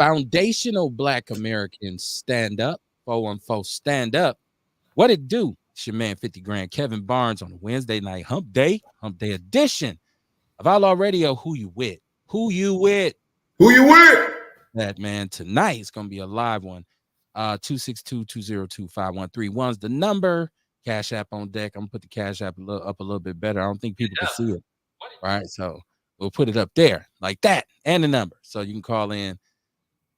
Foundational Black Americans stand up. 414 stand up. What it do? It's your man 50 Grand Kevin Barnes on a Wednesday night hump day edition of Outlaw Radio. Who you with? Who you with? Who you with? That man, tonight it's gonna be a live one. 262-202-5131's the number. Cash App on deck. I'm gonna put the Cash App up a little bit better. I don't think people can see it. Right, so we'll put it up there like that, and the number, so you can call in.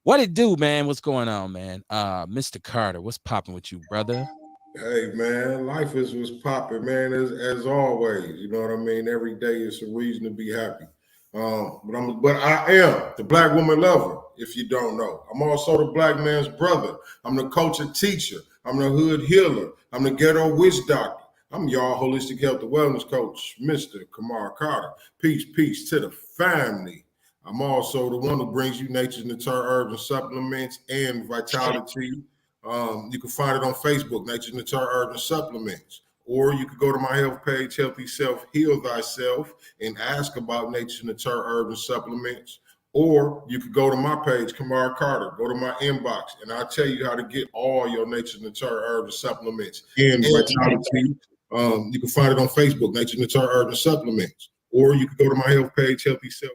What it do, man? What's going on, man? Mr. Carter, what's popping with you, brother? Hey, man, life is what's popping, man, as always. You know what I mean? Every day is a reason to be happy. But I am the Black woman lover, if you don't know. I'm also the Black man's brother. I'm the culture teacher. I'm the hood healer. I'm the ghetto witch doctor. I'm y'all holistic health and wellness coach, Mr. Kamar Carter. Peace to the family. I'm also the one who brings you nature's natural herbs and supplements and vitality. You can find it on Facebook, Nature's Natural Herbs and Supplements. Or you could go to my health page, Healthy Self, Heal Thyself, and ask about Nature's Natural Herbs and Supplements. Or you could go to my page, Kamar Carter, go to my inbox, and I'll tell you how to get all your Nature's Natural Herbs and Supplements and vitality. You can find it on Facebook, Nature's Natural Herbs and Supplements. Or you could go to my health page, Healthy Self.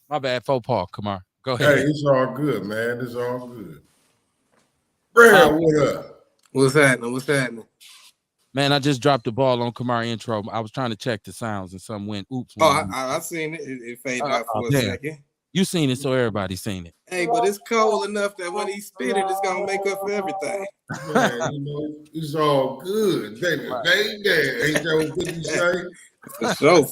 My bad, faux Paul, Kamar. Go ahead. Hey, it's all good, man. It's all good. Brad, what up? What's happening? Man, I just dropped the ball on Kamar intro. I was trying to check the sounds and something went oops. I seen it. It faded out for a second. You seen it, so everybody's seen it. Hey, but it's cold enough that when he spit it, it's gonna make up for everything. Man, you know, it's all good. Baby. Ain't that what you say? For sure.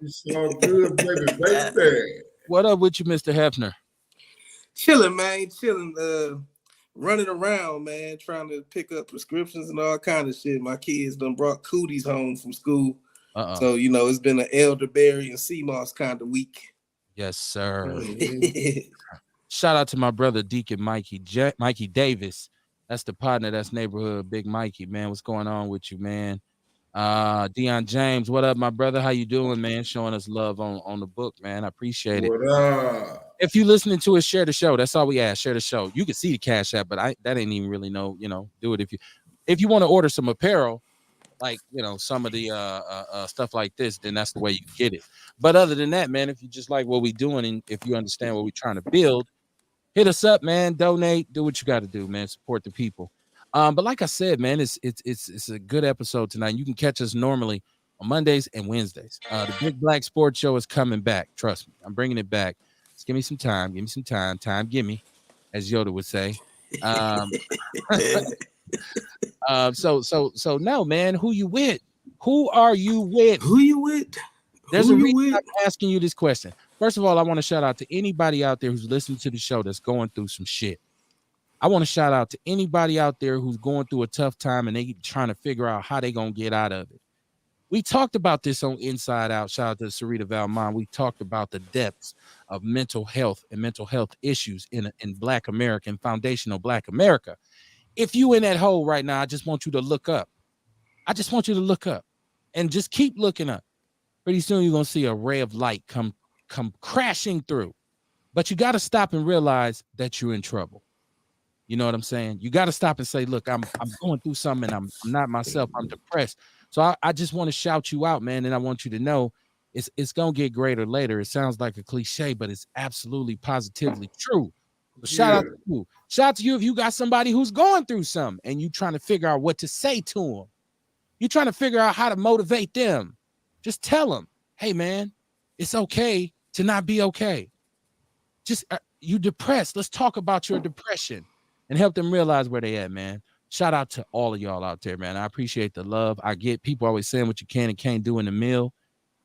It's all good, baby. What up with you, Mr. Hefner? Chilling, man. Running around, man, trying to pick up prescriptions and all kind of shit. My kids done brought cooties home from school. So, you know, it's been an elderberry and sea moss kind of week. Yes, sir. Shout out to my brother, Deacon Mikey Davis. That's the partner. That's neighborhood Big Mikey, man. What's going on with you, man? Dion James, what up, my brother? How you doing, man? Showing us love on the book, man. I appreciate it. What up? If you listening to it, share the show. That's all we ask. Share the show. You can see the Cash App, but that ain't even really do it. If you want to order some apparel, like some of the stuff like this, then that's the way you get it. But other than that, man, if you just like what we doing and if you understand what we're trying to build, hit us up, man. Donate. Do what you got to do, man. Support the people. But like I said, man, it's a good episode tonight. You can catch us normally on Mondays and Wednesdays. The Big Black Sports Show is coming back. Trust me, I'm bringing it back. Just give me some time. Give me some time. Time, give me, as Yoda would say. So no, man. Who you with? Who are you with? Who you with? There's a reason I'm asking you this question. First of all, I want to shout out to anybody out there who's listening to the show that's going through some shit. I want to shout out to anybody out there who's going through a tough time and they trying to figure out how they gonna get out of it. We talked about this on Inside Out. Shout out to Sarita Valmont. We talked about the depths of mental health and mental health issues in Black America and foundational Black America. If you in that hole right now, I just want you to look up. I just want you to look up and just keep looking up. Pretty soon you're gonna see a ray of light come crashing through. But you got to stop and realize that you're in trouble. You know what I'm saying? You got to stop and say, look, I'm going through something and I'm not myself. I'm depressed. So I just want to shout you out, man. And I want you to know it's going to get greater later. It sounds like a cliche, but it's absolutely positively true. But shout out to you. Shout out to you if you got somebody who's going through something and you trying to figure out what to say to them. You're trying to figure out how to motivate them. Just tell them, hey, man, it's okay to not be okay. Just you depressed. Let's talk about your depression and help them realize where they at, man. Shout out to all of y'all out there, man. I appreciate the love. I get people always saying what you can and can't do in the mill.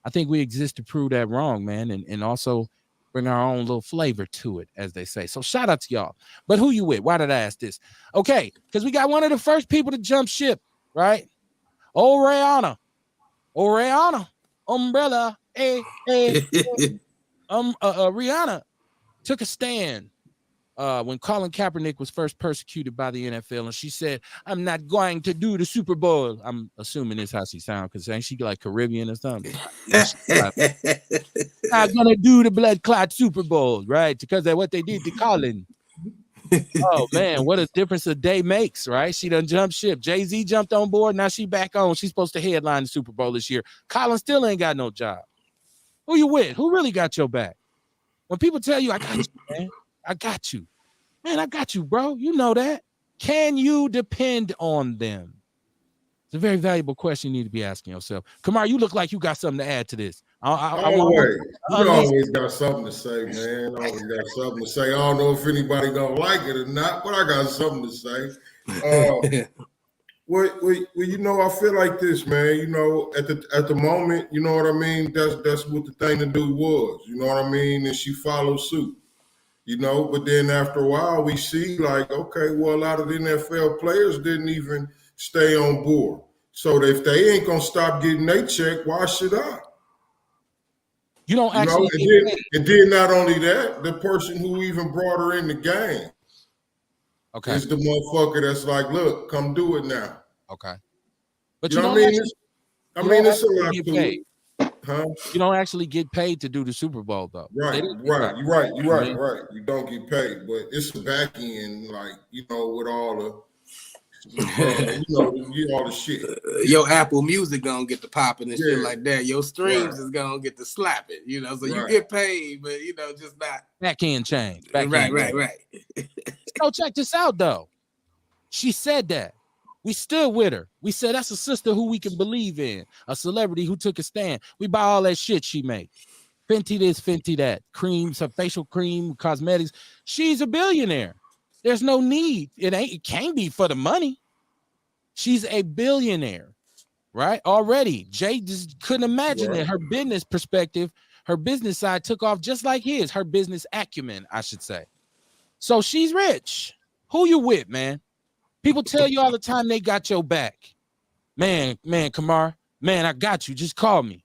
I think we exist to prove that wrong, man, and also bring our own little flavor to it, as they say. So shout out to y'all. But who you with? Why did I ask this? Okay, because we got one of the first people to jump ship, right? Rihanna, umbrella, Rihanna took a stand when Colin Kaepernick was first persecuted by the NFL, and she said, "I'm not going to do the Super Bowl." I'm assuming this how she sounds, because ain't she like Caribbean or something? Not gonna do the blood clot Super Bowl, right? Because of what they did to Colin. Oh man, what a difference a day makes, right? She done jumped ship. Jay-Z jumped on board. Now she back on. She's supposed to headline the Super Bowl this year. Colin still ain't got no job. Who you with? Who really got your back? When people tell you, I got you, man. I got you. Man, I got you, bro. You know that. Can you depend on them? It's a very valuable question you need to be asking yourself. Kamar, you look like you got something to add to this. Always. You always got something to say, man. Always got something to say. I don't know if anybody gonna like it or not, but I got something to say. Well, you know, I feel like this, man. You know, at the moment, you know what I mean. That's what the thing to do was. You know what I mean, and she followed suit. You know, but then after a while, we see like, okay, well, a lot of the NFL players didn't even stay on board. So if they ain't gonna stop getting their check, why should I? You don't actually. And then not only that, the person who even brought her in the game, okay, is the motherfucker that's like, look, come do it now. Okay, but you know what I mean? It's a lot to it. Huh? You don't actually get paid to do the Super Bowl, though. Right. You're right. You don't get paid, but it's the back end, like, you know, with all the, all the shit. Your Apple Music gonna get the popping and shit like that. Your streams is gonna get the slapping, you know. So you get paid, but you know, just not back end change. Right. So check this out, though. She said that. We stood with her. We said that's a sister who we can believe in, a celebrity who took a stand. We buy all that shit she made. Fenty this, Fenty that. Creams, her facial cream, cosmetics. She's a billionaire. There's no need. It can't be for the money. She's a billionaire, right? Already. Jay just couldn't imagine it. Her business perspective, her business side took off just like his. Her business acumen, I should say. So she's rich. Who you with, man? People tell you all the time they got your back. Man, Kamar, man, I got you. Just call me.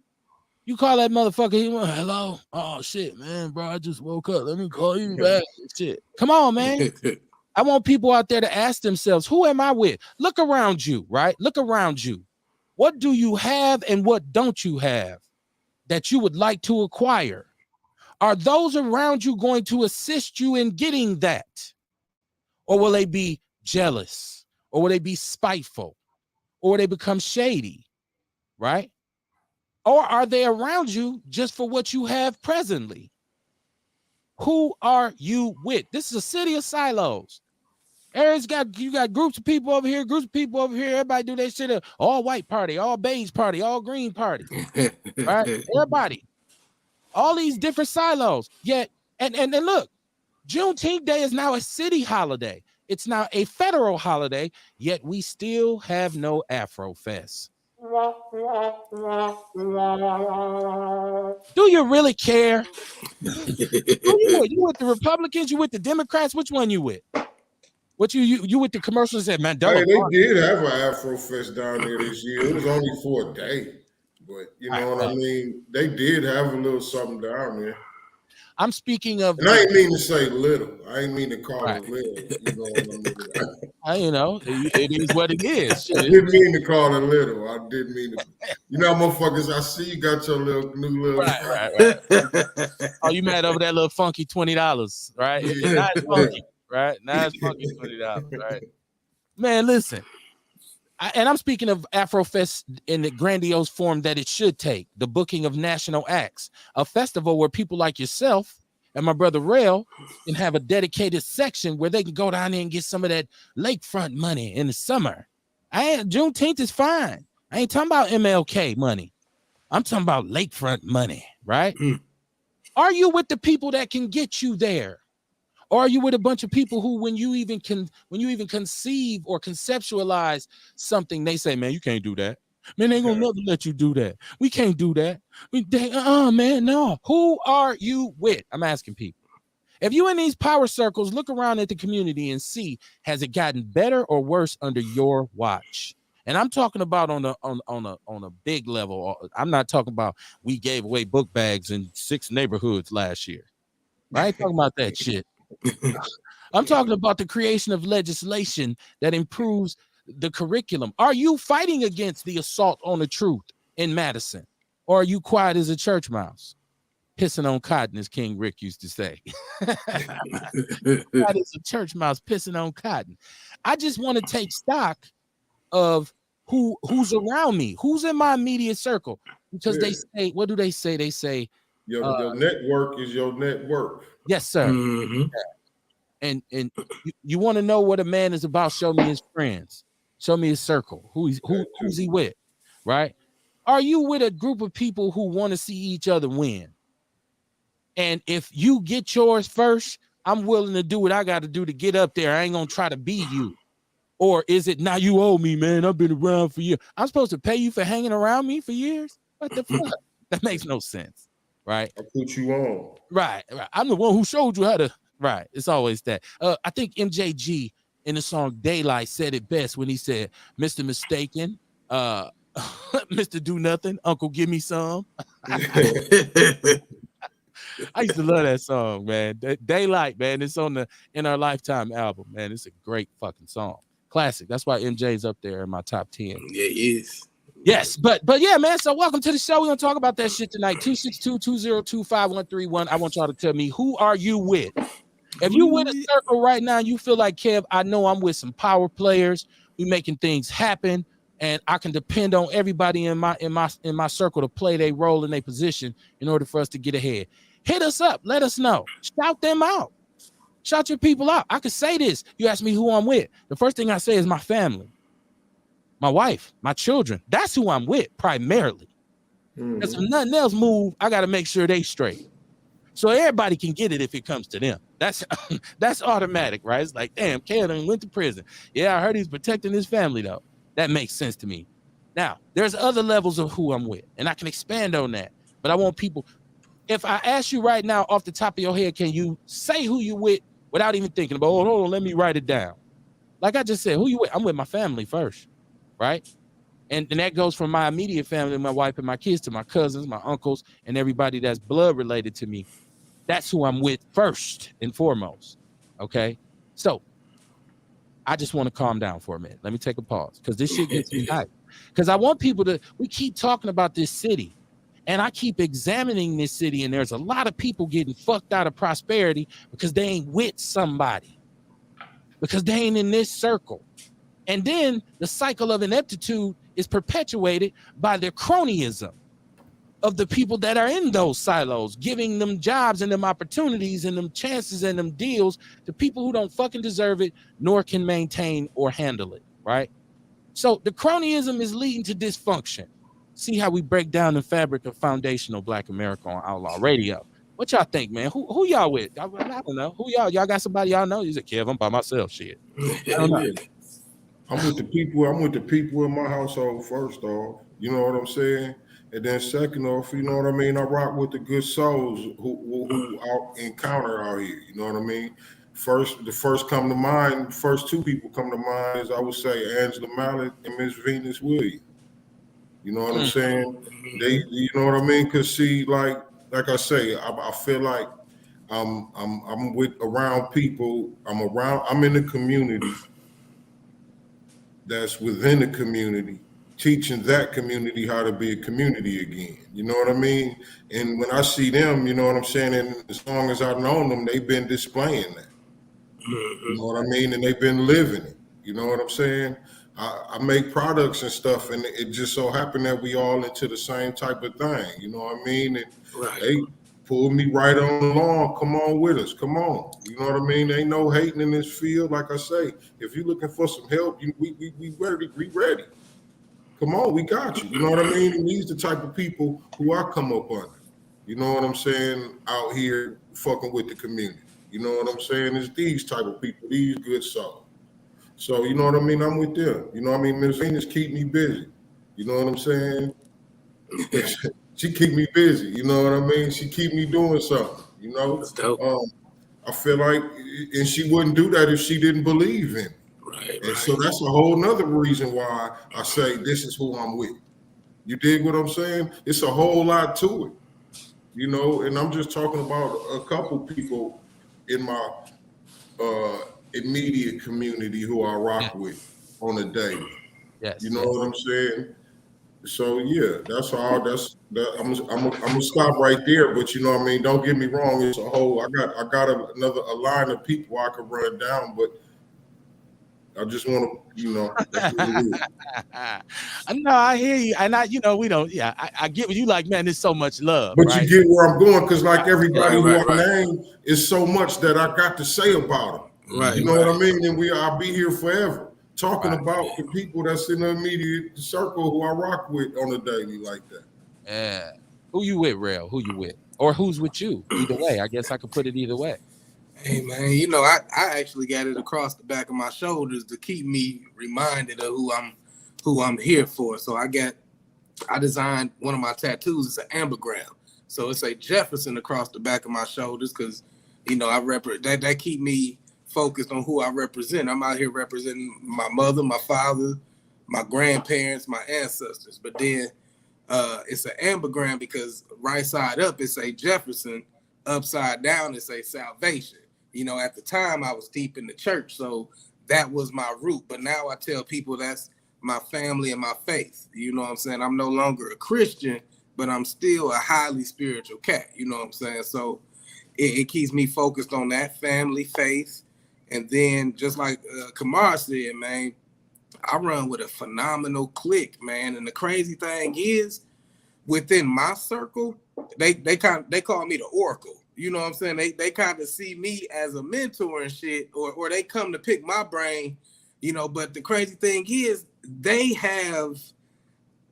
You call that motherfucker. He went, hello? Oh, shit, man, bro, I just woke up. Let me call you back. Shit. Come on, man. I want people out there to ask themselves, who am I with? Look around you, right? Look around you. What do you have and what don't you have that you would like to acquire? Are those around you going to assist you in getting that? Or will they be jealous? Or will they be spiteful? Or will they become shady, right? Or are they around you just for what you have presently? Who are you with? This is a city of silos. You got groups of people over here, groups of people over here. Everybody do their shit. All white party, all beige party, all green party, right? Everybody. All these different silos. Yet, and look, Juneteenth Day is now a city holiday. It's now a federal holiday, yet we still have no Afro Fest. Do you really care? You with the Republicans? You with the Democrats? Which one you with? What you with the commercials at Mandela? Hey, they did have an Afro Fest down there this year. It was only for a day, but you know what I mean? They did have a little something down there. I'm speaking of. And I ain't mean to say little. I ain't mean to call it little. You know what I mean? You know, it is what it is. I didn't mean to call it little. I didn't mean to. You know, motherfuckers, I see you got your new little. Right. Oh, you mad over that little funky $20, right? Yeah. Not as funky, right? Not as funky $20, right? Man, listen. I'm speaking of Afrofest in the grandiose form that it should take, the booking of national acts, a festival where people like yourself and my brother Rail can have a dedicated section where they can go down there and get some of that lakefront money in the summer. Juneteenth is fine. I ain't talking about MLK money. I'm talking about lakefront money, right? Are you with the people that can get you there? Or are you with a bunch of people who, when you even conceive or conceptualize something, they say, man, you can't do that. Man, they ain't gonna never let you do that. We can't do that. Man, no. Who are you with? I'm asking people. If you in these power circles, look around at the community and see, has it gotten better or worse under your watch? And I'm talking about on a big level. I'm not talking about we gave away book bags in 6 neighborhoods last year. I ain't talking about that shit. I'm talking about the creation of legislation that improves the curriculum. Are you fighting against the assault on the truth in Madison? Or are you quiet as a church mouse? pissing on cotton, as King Rick used to say. That is a church mouse pissing on cotton. I just want to take stock of who's around me, who's in my immediate circle, because they say, what do they say? They say your network is your net worth. Yes, sir. Mm-hmm. And you want to know what a man is about? Show me his friends. Show me his circle. Who's he with? Right? Are you with a group of people who want to see each other win? And if you get yours first, I'm willing to do what I got to do to get up there. I ain't gonna try to be you. Or is it, now you owe me, man? I've been around for years. I'm supposed to pay you for hanging around me for years? What the fuck? That makes no sense, right? I put you on. Right. I'm the one who showed you how to. Right. It's always that. I think MJG in the song Daylight said it best when he said, Mr. Mistaken, Mr. Do Nothing, Uncle Give Me Some. I used to love that song, man. Daylight, man. It's on the In Our Lifetime album, man. It's a great fucking song. Classic. That's why MJ's up there in my top 10. Yeah, he is. Yes, but yeah, man. So welcome to the show. We're gonna talk about that shit tonight. 262-202-5131. I want y'all to tell me, who are you with? If you with a circle right now, you feel like, Kev, I know I'm with some power players. We making things happen, and I can depend on everybody in my circle to play their role in their position in order for us to get ahead. Hit us up. Let us know. Shout them out. Shout your people out. I could say this. You ask me who I'm with. The first thing I say is my family, my wife, my children. That's who I'm with primarily. Because if nothing else move, I got to make sure they straight. So everybody can get it if it comes to them. That's automatic, right? It's like, damn, Kev went to prison. Yeah, I heard he's protecting his family, though. That makes sense to me. Now, there's other levels of who I'm with, and I can expand on that. But I want people, if I ask you right now off the top of your head, can you say who you with without even thinking about, hold on, let me write it down. Like I just said, who you with? I'm with my family first, right? And that goes from my immediate family, my wife and my kids, to my cousins, my uncles, and everybody that's blood related to me. That's who I'm with first and foremost, okay? So I just want to calm down for a minute. Let me take a pause, because this shit gets me hyped. Because I want people to, we keep talking about this city, and I keep examining this city, and there's a lot of people getting fucked out of prosperity because they ain't with somebody, because they ain't in this circle. And then the cycle of ineptitude is perpetuated by their cronyism of the people that are in those silos, giving them jobs and them opportunities and them chances and them deals to people who don't fucking deserve it, nor can maintain or handle it, right? So the cronyism is leading to dysfunction. See how we break down the fabric of foundational Black America on Outlaw Radio. What y'all think, man? Who y'all with? I don't know. Who y'all? Y'all got somebody y'all know? You said, Kev, I'm by myself. Shit. I don't know. I'm with the people. I'm with the people in my household first off. You know what I'm saying? And then second off, you know what I mean? I rock with the good souls who I encounter out here. You know what I mean? The first come to mind, first two people come to mind is, I would say, Angela Mallett and Miss Venus Williams. You know what I'm saying? You know what I mean? Cause see, like I say, I feel like I'm with around people. I'm in the community that's within the community, teaching that community how to be a community again. You know what I mean? And when I see them, you know what I'm saying? And as long as I've known them, they've been displaying that. You know what I mean? And they've been living it. You know what I'm saying? I make products and stuff, and it just so happened that we all into the same type of thing. You know what I mean? And they pulled me right on along. Come on with us. Come on. You know what I mean? Ain't no hating in this field. Like I say, if you're looking for some help, we ready. We ready. Come on, we got you. You know what I mean? And these the type of people who I come up under. You know what I'm saying? Out here fucking with the community. You know what I'm saying? It's these type of people, these good souls. So, you know what I mean? I'm with them. You know what I mean? Miss Venus keep me busy. You know what I'm saying? She keep me busy. You know what I mean? She keep me doing something. You know? That's dope. I feel like, and she wouldn't do that if she didn't believe in me. And so that's a whole nother reason why I say this is who I'm with. You dig what I'm saying? It's a whole lot to it. You know, and I'm just talking about a couple people in my immediate community who I rock with on a daily. Yes. You know what I'm saying? So yeah, that's all. I'm gonna stop right there. But you know what I mean. Don't get me wrong. It's a whole. I got a line of people I could run down, but I just want to, you know. That's what it is. No, I hear you, and we don't. Yeah, I get what you like, man. There's so much love, But right? you get where I'm going, because like everybody right. who I name is so much that I got to say about them. Right. You know what I mean? And I'll be here forever talking about the people that's in the immediate circle who I rock with on a daily like that. Yeah. Who you with, Rail? Who you with? Or who's with you? Either way. I guess I could put it either way. Hey man, you know, I actually got it across the back of my shoulders to keep me reminded of who I'm here for. So I designed one of my tattoos. It's an ambergram. So it's a Jefferson across the back of my shoulders because, you know, that keep me focused on who I represent. I'm out here representing my mother, my father, my grandparents, my ancestors. But then it's an ambergram because right side up it's a Jefferson, upside down it's a salvation. You know, at the time I was deep in the church, so that was my root. But now I tell people that's my family and my faith. You know what I'm saying? I'm no longer a Christian, but I'm still a highly spiritual cat. You know what I'm saying? So it keeps me focused on that family, faith. And then just like Kamar said, man, I run with a phenomenal clique, man. And the crazy thing is, within my circle, they call me the Oracle. You know what I'm saying? They kind of see me as a mentor and shit, or they come to pick my brain, you know. But the crazy thing is, they have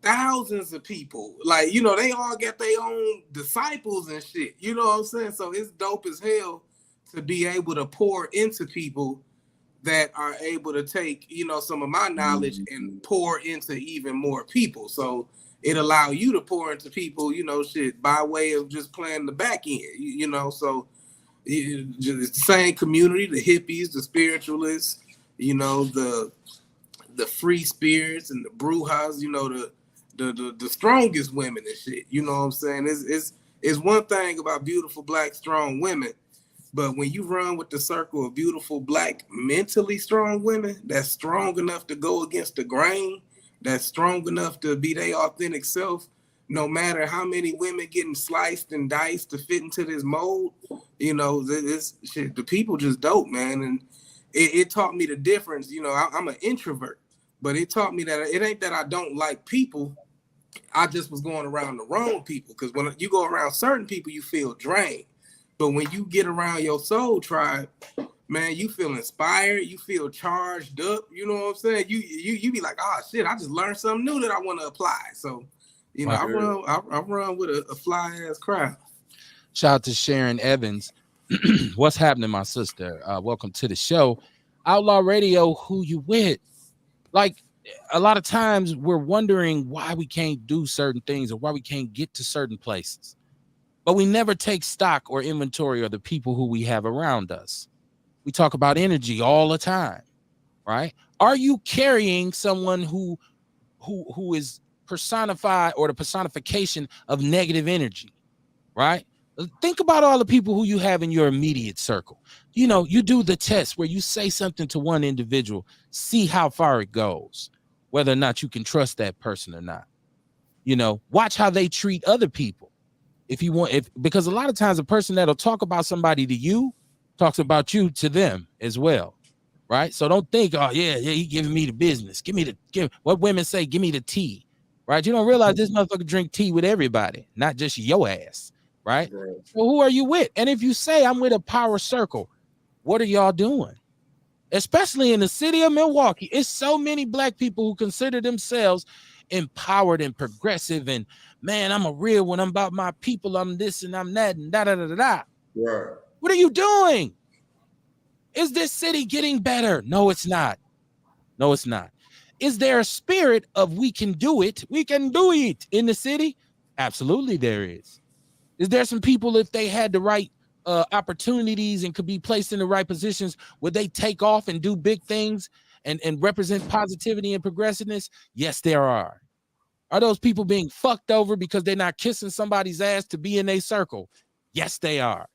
thousands of people. Like, you know, they all got their own disciples and shit. You know what I'm saying? So it's dope as hell to be able to pour into people that are able to take, you know, some of my knowledge and pour into even more people. So it allow you to pour into people, you know, shit, by way of just playing the back end, you know. So it's the same community, the hippies, the spiritualists, you know, the free spirits and the brujas, you know, the strongest women and shit. You know what I'm saying? It's one thing about beautiful black strong women, but when you run with the circle of beautiful black mentally strong women that's strong enough to go against the grain, that's strong enough to be their authentic self, no matter how many women getting sliced and diced to fit into this mold, you know, this shit, the people just dope, man. And it taught me the difference. You know, I'm an introvert, but it taught me that it ain't that I don't like people. I just was going around the wrong people, because when you go around certain people, you feel drained. But when you get around your soul tribe, man, you feel inspired, you feel charged up. You know what I'm saying? You be like, oh shit, I just learned something new that I want to apply. So, you know, I run with a fly ass crowd. Shout out to Sharon Evans. What's happening, my sister? Welcome to the show. Outlaw Radio, who you with? Like, a lot of times we're wondering why we can't do certain things or why we can't get to certain places. But we never take stock or inventory of the people who we have around us. We talk about energy all the time, right? Are you carrying someone who is personified, or the personification of negative energy, right? Think about all the people who you have in your immediate circle. You know, you do the test where you say something to one individual, see how far it goes, whether or not you can trust that person or not. You know, watch how they treat other people. Because a lot of times a person that'll talk about somebody to you talks about you to them as well, right? So don't think, oh yeah, he giving me the business. Give what women say, give me the tea, right? You don't realize this motherfucker drink tea with everybody, not just your ass, right? So who are you with? And if you say I'm with a power circle, what are y'all doing? Especially in the city of Milwaukee, it's so many black people who consider themselves empowered and progressive, and man, I'm a real one. I'm about my people. I'm this and I'm that and da da da da. Right. What are you doing? Is this city getting better? No, it's not. No, it's not. Is there a spirit of we can do it? We can do it in the city? Absolutely, there is. Is there some people, if they had the right opportunities and could be placed in the right positions, would they take off and do big things and represent positivity and progressiveness? Yes, there are. Are those people being fucked over because they're not kissing somebody's ass to be in a circle? Yes, they are.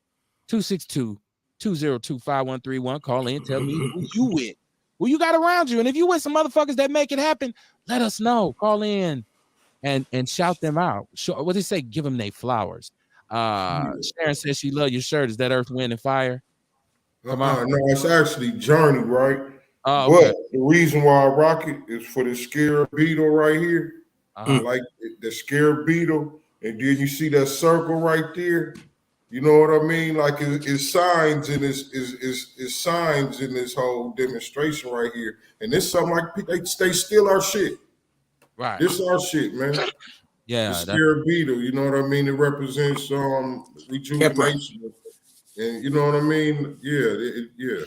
262-202-5131. Call in. Tell me who you with. Who you got around you. And if you with some motherfuckers that make it happen, let us know. Call in. and shout them out. What they say? Give them their flowers. Sharon says she love your shirt. Is that Earth, Wind, and Fire? Come on. No, it's actually Journey, right? Oh, okay. But the reason why I rock it is for the scarab beetle right here. Like the scarab beetle, and then you see that circle right there. You know what I mean? Like it's signs in this is signs in this whole demonstration right here. And this something like they steal our shit. Right. This our shit, man. Yeah. The scarab beetle, you know what I mean? It represents rejuvenation. And you know what I mean? Yeah.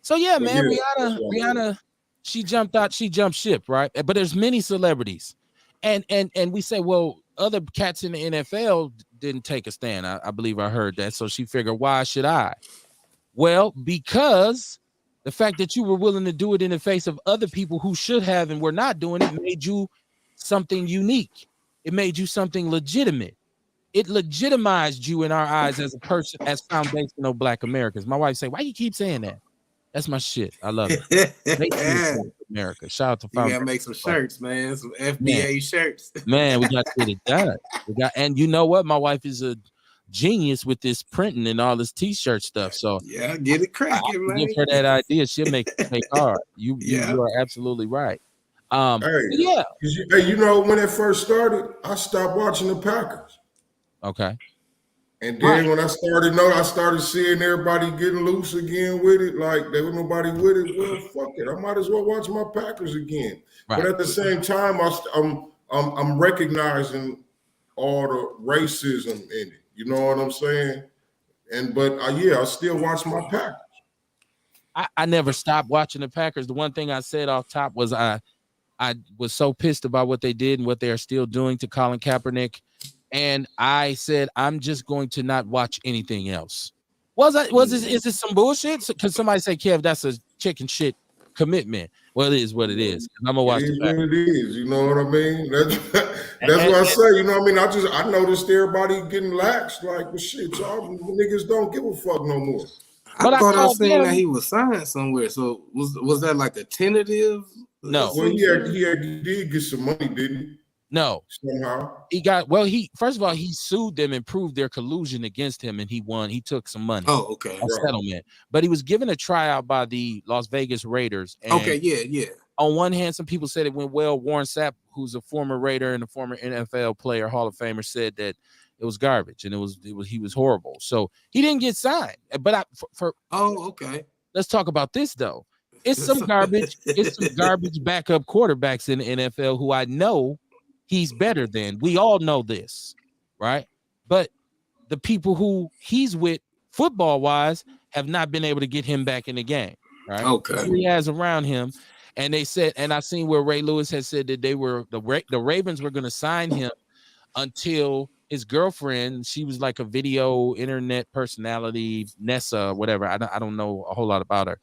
So yeah, man, Rihanna, she jumped ship, right? But there's many celebrities. And we say, well, other cats in the NFL didn't take a stand. I believe I heard that. So she figured, why should I? Well, because the fact that you were willing to do it in the face of other people who should have and were not doing it made you something unique. It made you something legitimate. It legitimized you in our eyes as a person, as foundational Black Americans. My wife say, why you keep saying that? That's my shit. I love it. America. Shout out to you gotta make some shirts, man. Some FBA shirts. Man, we got to get it done. And you know what? My wife is a genius with this printing and all this t-shirt stuff. So yeah, get it cracking, man. Give her that idea. She'll make it take hard. You are absolutely right. Hey, you know, when it first started, I stopped watching the Packers. Okay. And then when I started seeing everybody getting loose again with it, like there was nobody with it. Well, fuck it, I might as well watch my Packers again. Right. But at the same time, I'm recognizing all the racism in it. You know what I'm saying? But I still watch my Packers. I never stopped watching the Packers. The one thing I said off top was I was so pissed about what they did and what they are still doing to Colin Kaepernick. And I said, I'm just going to not watch anything else. Is this some bullshit? Because somebody say, Kev, that's a chicken shit commitment. Well, it is what it is. I'm gonna watch it. It is, you know what I mean? That's what I say, you know what I mean? I noticed everybody getting lax, like, well, shit, y'all niggas don't give a fuck no more. I thought I seen that he was signed somewhere. So was that like a tentative? No. Well, he did get some money, didn't he? No. Somehow. First of all, he sued them and proved their collusion against him, and he won. He took some money. Oh, okay. A settlement. But he was given a tryout by the Las Vegas Raiders. And on one hand, some people said it went well. Warren Sapp, who's a former Raider and a former NFL player, Hall of Famer, said that it was garbage and he was horrible. So he didn't get signed. But let's talk about this though. It's some garbage. It's some garbage backup quarterbacks in the NFL who I know he's better than. We all know this, right? But the people who he's with football-wise have not been able to get him back in the game, right? Okay. He has around him, and they said, and I seen where Ray Lewis had said that the Ravens were going to sign him until his girlfriend, she was like a video internet personality, Nessa, whatever. I don't know a whole lot about her.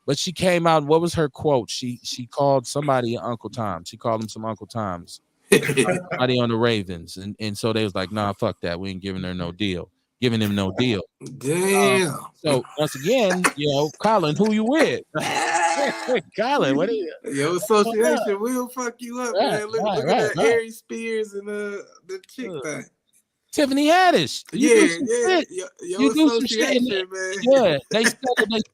But she came out, what was her quote? She called somebody Uncle Tom. She called him some Uncle Toms. Somebody on the Ravens. And so they was like, nah, fuck that. We ain't giving him no deal. Damn. So once again, Colin, who you with? Colin, what are you? Your association will fuck you up, man. Look at that Harry Spears and the chick thing. Tiffany Haddix. You do some shit, man. Yeah, they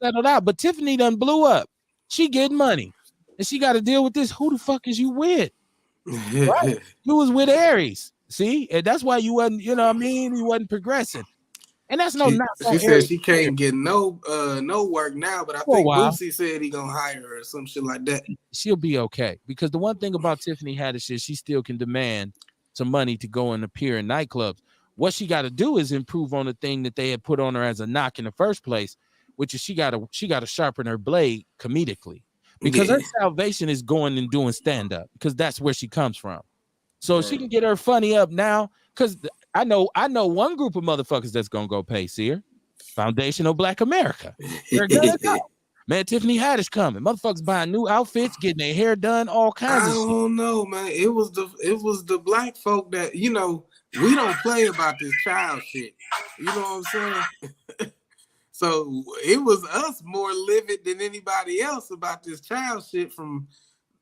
settled out. But Tiffany done blew up. She getting money. And she got to deal with this. Who the fuck is you with? Right? You was with Aries. See? And that's why you wasn't, you know what I mean? You wasn't progressing. And that's she said she can't get no work now, but I think Boosie said he gonna hire her or some shit like that. She'll be okay. Because the one thing about Tiffany Haddix is she still can demand some money to go and appear in nightclubs. What she got to do is improve on the thing that they had put on her as a knock in the first place, which is she got to sharpen her blade comedically, because her salvation is going and doing stand up, because that's where she comes from. So she can get her funny up now, because I know one group of motherfuckers that's gonna go pay Sear, Foundational Black America. They're gonna go. Man, Tiffany Haddix coming. Motherfuckers buying new outfits, getting their hair done, all kinds of shit. I don't know, man. It was the black folk that, we don't play about this child shit. You know what I'm saying? So it was us more livid than anybody else about this child shit from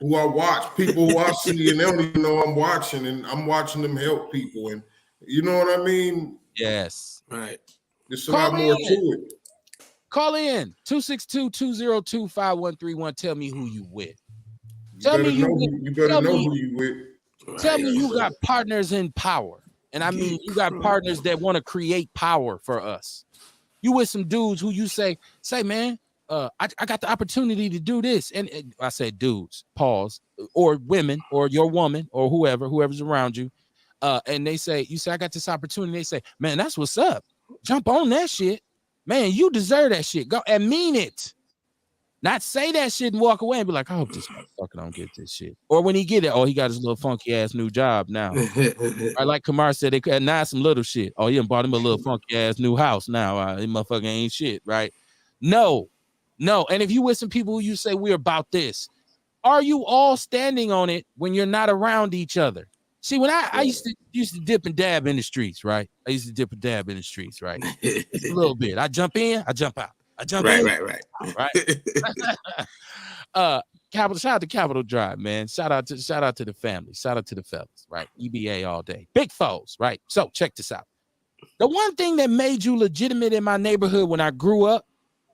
who I watch, people who I see, and they don't even know I'm watching, and I'm watching them help people, and you know what I mean? Yes. Right. There's a lot more to it. Call in 262-202-5131. Tell me who you with. You better know who you with. Tell me you got partners in power. And I mean, you got partners that want to create power for us. You with some dudes who you say, man, I got the opportunity to do this. And I said dudes, pause, or women, or your woman, or whoever's around you. And you say, I got this opportunity. They say, man, that's what's up. Jump on that shit. Man, you deserve that shit. Go and mean it. Not say that shit and walk away and be like, I hope this motherfucker don't get this shit. Or when he get it, he got his little funky ass new job now. I like Kamar said, they could now some little shit. Oh, he bought him a little funky ass new house now. This motherfucker ain't shit, right? No. And if you with some people who you say we're about this, are you all standing on it when you're not around each other? See, when I used to dip and dab in the streets, right? Just a little bit. I jump in, I jump out. I jump in. Right. Shout out to Capitol Drive, man. Shout out to the family. Shout out to the fellas, right? EBA all day. Big foes, right? So check this out. The one thing that made you legitimate in my neighborhood when I grew up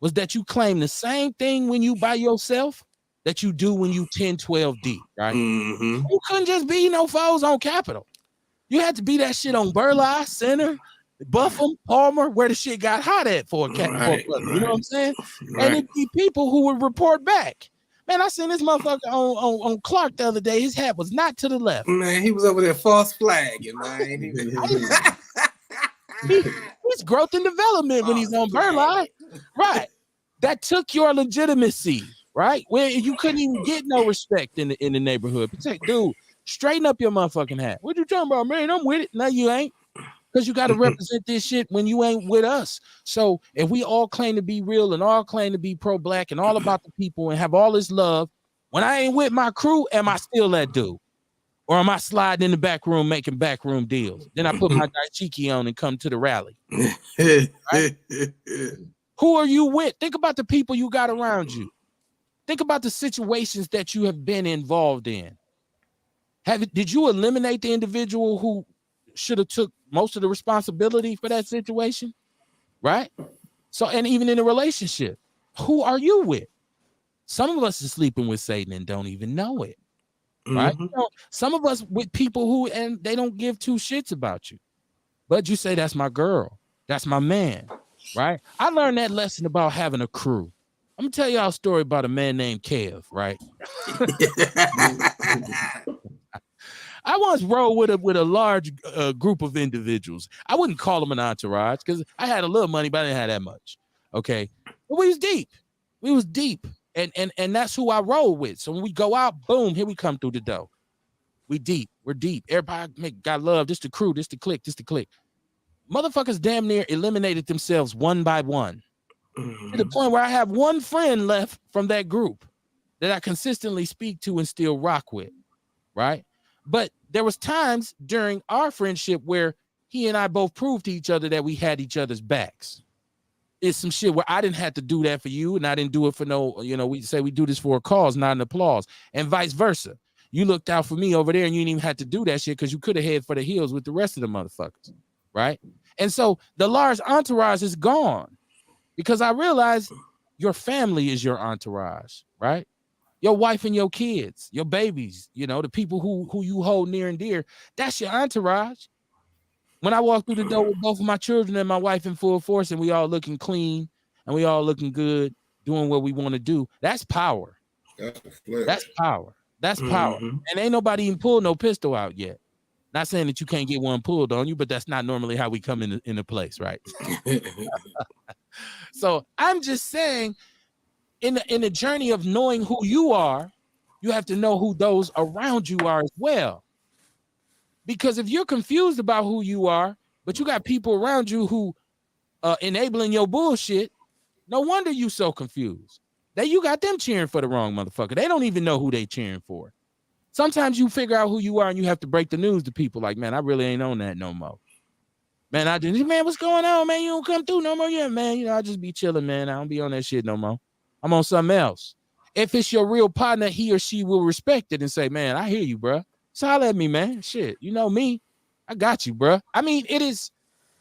was that you claim the same thing when you by yourself that you do when you 10, 12 deep, right? Mm-hmm. You couldn't just be no foes on Capitol. You had to be that shit on Burleigh, Center, Buffum, Palmer, where the shit got hot at for a cat. Right. You know what I'm saying? Right. And it'd be people who would report back. Man, I seen this motherfucker on Clark the other day. His hat was not to the left. Man, he was over there false flagging, man. He's growth and development when he's on Burleigh. Right. That took your legitimacy, right? Where you couldn't even get no respect in the neighborhood. Dude, straighten up your motherfucking hat. What you talking about, man? I'm with it. No, you ain't. Because you got to represent this shit when you ain't with us. So if we all claim to be real and all claim to be pro-black and all about the people and have all this love, when I ain't with my crew, am I still that dude? Or am I sliding in the back room making backroom deals? Then I put my dashiki on and come to the rally. Right? Who are you with? Think about the people you got around you. Think about the situations that you have been involved in. Did you eliminate the individual who should have took most of the responsibility for that situation? Right? So, and even in a relationship, who are you with? Some of us are sleeping with Satan and don't even know it. Right? Mm-hmm. You know, some of us with people who, and they don't give two shits about you, but you say, that's my girl. That's my man. Right? I learned that lesson about having a crew. I'm gonna tell y'all a story about a man named Kev, right? I once rode with a large group of individuals. I wouldn't call them an entourage because I had a little money, but I didn't have that much. Okay, but we was deep. And that's who I rode with. So when we go out, boom, here we come through the door. We're deep. Everybody got love. This the crew. This the clique. Motherfuckers damn near eliminated themselves one by one. To the point where I have one friend left from that group that I consistently speak to and still rock with, right? But there was times during our friendship where he and I both proved to each other that we had each other's backs. It's some shit where I didn't have to do that for you and I didn't do it for no, we say we do this for a cause, not an applause, and vice versa. You looked out for me over there and you didn't even have to do that shit because you could have headed for the hills with the rest of the motherfuckers, right? And so the large entourage is gone because I realized your family is your entourage, right? Your wife and your kids, your babies, the people who you hold near and dear, that's your entourage. When I walk through the door with both of my children and my wife in full force and we all looking clean and we all looking good, doing what we want to do, that's power. That's power. That's power. And ain't nobody even pulled no pistol out yet. Not saying that you can't get one pulled on you, but that's not normally how we come into place, right? So I'm just saying, in the journey of knowing who you are, you have to know who those around you are as well. Because if you're confused about who you are, but you got people around you who enabling your bullshit, no wonder you so confused. That you got them cheering for the wrong motherfucker. They don't even know who they cheering for. Sometimes you figure out who you are and you have to break the news to people like, man, I really ain't on that no more. Man, what's going on, man? You don't come through no more. Yeah, man, I just be chilling, man. I don't be on that shit no more. I'm on something else. If it's your real partner, he or she will respect it and say, man, I hear you, bro. So holler at me, man. Shit, you know me. I got you, bro. I mean,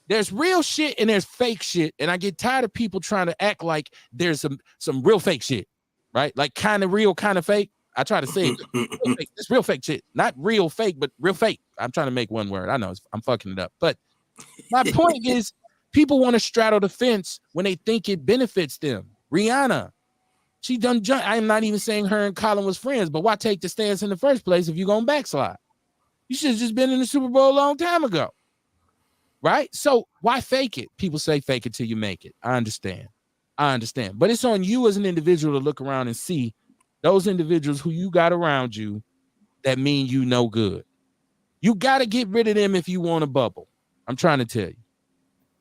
there's real shit and there's fake shit. And I get tired of people trying to act like there's some real fake shit, right? Like kind of real, kind of fake. I try to say it's real fake shit. Not real fake, but real fake. I'm trying to make one word. I know I'm fucking it up. But my point is people want to straddle the fence when they think it benefits them. Rihanna. She done. I'm not even saying her and Colin was friends, but why take the stance in the first place if you're going to backslide? You should have just been in the Super Bowl a long time ago. Right? So why fake it? People say fake it till you make it. I understand. But it's on you as an individual to look around and see those individuals who you got around you that mean you no good. You got to get rid of them if you want a bubble. I'm trying to tell you.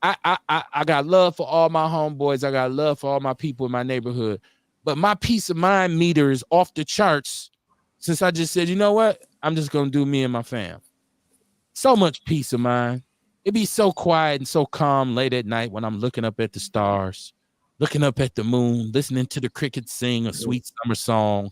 I got love for all my homeboys. I got love for all my people in my neighborhood. But my peace of mind meter is off the charts since I just said, you know what? I'm just going to do me and my fam. So much peace of mind. It'd be so quiet and so calm late at night when I'm looking up at the stars, looking up at the moon, listening to the crickets sing a sweet summer song.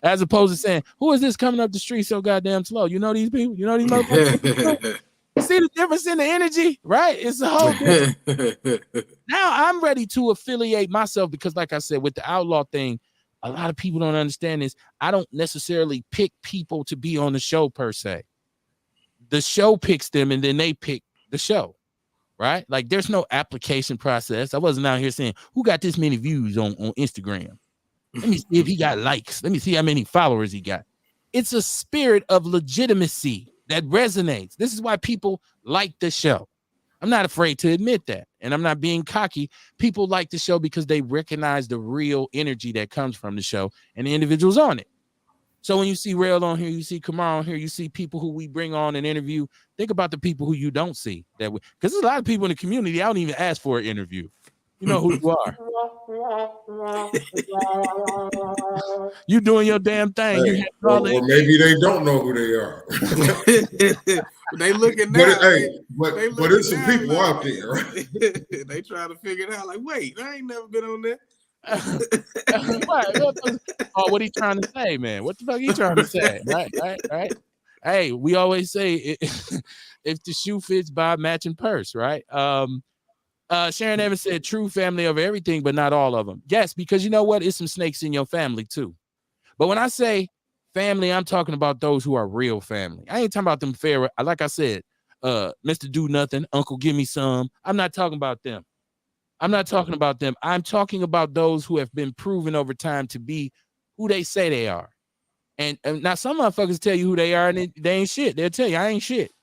As opposed to saying, who is this coming up the street so goddamn slow? You know these people? You know these motherfuckers? See the difference in the energy, right? It's a whole different. Now I'm ready to affiliate myself because, like I said, with the Outlaw thing, a lot of people don't understand this. I don't necessarily pick people to be on the show per se. The show picks them and then they pick the show, right? Like there's no application process. I wasn't out here saying, who got this many views on Instagram? Let me see if he got likes. Let me see how many followers he got. It's a spirit of legitimacy that resonates. This is why people like the show. I'm not afraid to admit that. And I'm not being cocky. People like the show because they recognize the real energy that comes from the show and the individuals on it. So when you see Rail on here, you see Kamar on here, you see people who we bring on and interview. Think about the people who you don't see that way. Because there's a lot of people in the community, I don't even ask for an interview. You know who you are. You doing your damn thing. Hey, or maybe they don't know who they are. They looking now. But there's some people out there, right? They try to figure it out. Like, wait, I ain't never been on there. What he trying to say, man? What the fuck he trying to say? Right. Hey, we always say if the shoe fits, buy a matching purse, right? Sharon Evans said true family over everything, but not all of them. Yes, because you know what? It's some snakes in your family too. But when I say family, I'm talking about those who are real family. I ain't talking about them fair. Like I said, Mr. Do Nothing, Uncle Give Me Some. I'm not talking about them. I'm talking about those who have been proven over time to be who they say they are. And now some motherfuckers tell you who they are and they ain't shit. They'll tell you I ain't shit.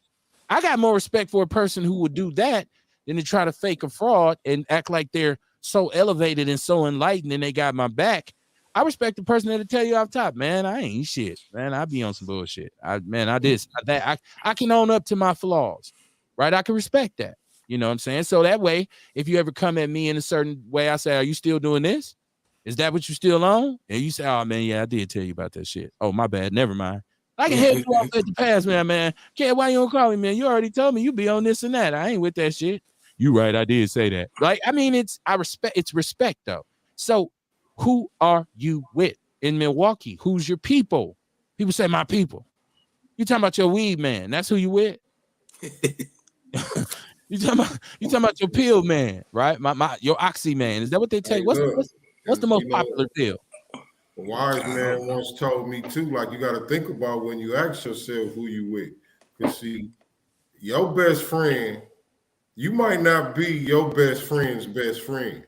I got more respect for a person who would do that than to try to fake a fraud and act like they're so elevated and so enlightened and they got my back. I respect the person that'll tell you off top, man, I ain't shit. Man, I be on some bullshit. I can own up to my flaws, right? I can respect that. You know what I'm saying? So that way, if you ever come at me in a certain way, I say, are you still doing this? Is that what you still on? And you say, oh, man, yeah, I did tell you about that shit. Oh, my bad. Never mind. I can help you off at the past, man. Okay, why you don't call me, man? You already told me you be on this and that. I ain't with that shit. You right. I did say that. Like, I mean, it's respect, though. So who are you with in Milwaukee? Who's your people? People say my people. You talking about your weed man. That's who you with? You talking about your pill man, right? Your oxy man. Is that what they take? What's the most popular pill? A wise man once told me too, like you got to think about when you ask yourself who you with. Because see, your best friend, you might not be your best friend's best friend.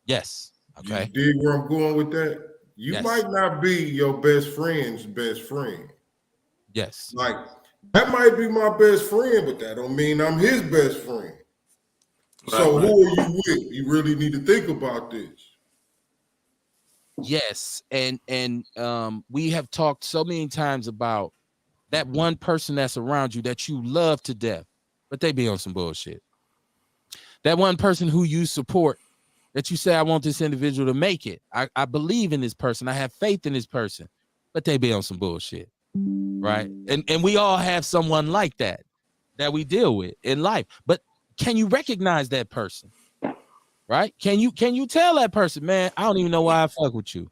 Yes. Okay. You dig where I'm going with that? You might not be your best friend's best friend. Yes. Like, that might be my best friend, but that don't mean I'm his best friend. So who are you with? You really need to think about this. Yes, and we have talked so many times about that one person that's around you that you love to death, but they be on some bullshit. That one person who you support, that you say, I want this individual to make it. I believe in this person. I have faith in this person, but they be on some bullshit. Right. And we all have someone like that we deal with in life. But can you recognize that person? right? Can you tell that person, man, I don't even know why I fuck with you.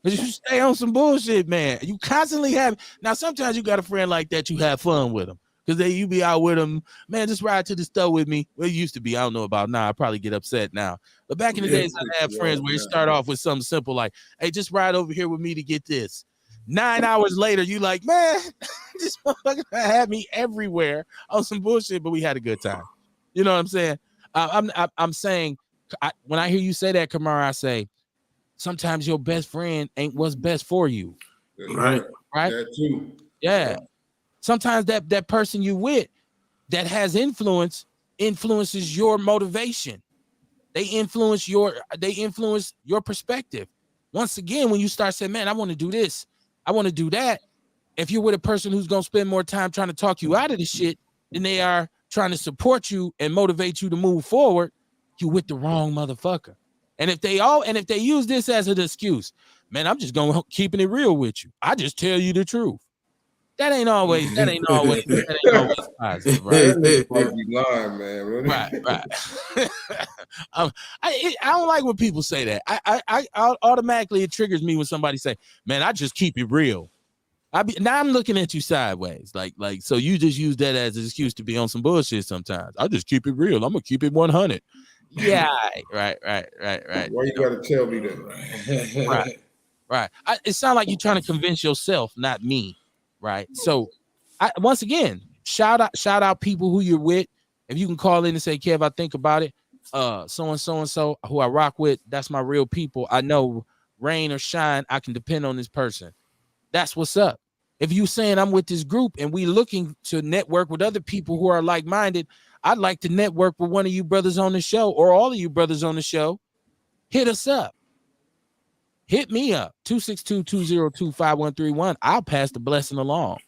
Because you stay on some bullshit, man. You constantly have, now sometimes you got a friend like that, you have fun with them. Because you be out with them, man, just ride to the store with me. Well, it used to be, I don't know about now. I probably get upset now. But back in the days, I had friends where you start off with something simple like, hey, just ride over here with me to get this. 9 hours later, you like, man, this motherfucker had me everywhere on some bullshit, but we had a good time. You know what I'm saying? I'm saying, when I hear you say that, Kamar, I say, sometimes your best friend ain't what's best for you. Right. That too. Yeah. Sometimes that person you with that has influences your motivation. They influence your perspective. Once again, when you start saying, man, I want to do this, I want to do that. If you're with a person who's going to spend more time trying to talk you out of the shit than they are trying to support you and motivate you to move forward, you with the wrong motherfucker. And if they use this as an excuse, man, I'm just going to keeping it real with you. I just tell you the truth. That ain't always positive, right? Lying, man. Right. I don't like when people say that. I automatically, it triggers me when somebody say, man, I just keep it real. Now I'm looking at you sideways. Like, so you just use that as an excuse to be on some bullshit sometimes. I just keep it real. I'm gonna keep it 100. Yeah, right. Why you gotta tell me that? Right. It sounds like you're trying to convince yourself, not me. Right. So, once again, shout out people who you're with. If you can call in and say, Kev, I think about it. So and so who I rock with, that's my real people. I know rain or shine, I can depend on this person. That's what's up. If you saying I'm with this group and we looking to network with other people who are like-minded, I'd like to network with one of you brothers on the show or all of you brothers on the show. Hit us up. Hit me up, 262-202-5131. I'll pass the blessing along.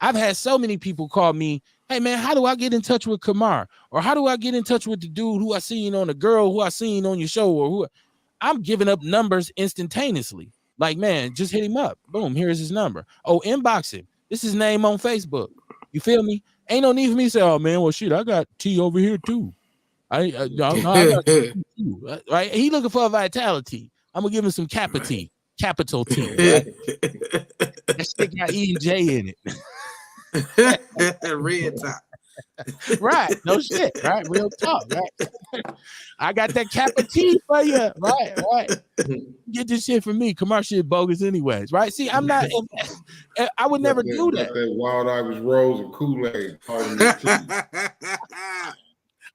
I've had so many people call me, hey, man, how do I get in touch with Kamar? Or how do I get in touch with the dude who I seen on the girl who I seen on your show? Or who I'm giving up numbers instantaneously. Like, man, just hit him up. Boom, here's his number. Oh, inbox him. This is his name on Facebook. You feel me? Ain't no need for me to say, oh, man, well, shit, I got T over here, too. I got T too. Right? He looking for a vitality. I'm going to give him some capital T. Right? That shit got E and J in it. Red top. Right. No shit. Right. Real talk. Right. I got that Kappa T for you. Right. Get this shit from me. Kamar shit bogus anyways. Right. See, I'm not. I would never do that. That Wild Irish Rose and Kool-Aid.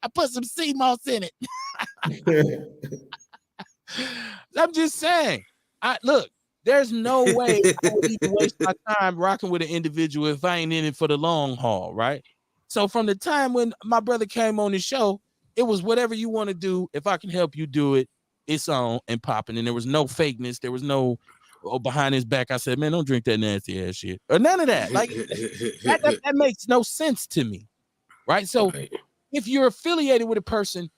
I put some sea moss in it. I'm just saying. Look. There's no way I would even waste my time rocking with an individual if I ain't in it for the long haul, right? So from the time when my brother came on the show, it was whatever you want to do. If I can help you do it, it's on and popping. And there was no fakeness. There was no behind his back. I said, man, don't drink that nasty ass shit or none of that. Like that makes no sense to me, right? So if you're affiliated with a person,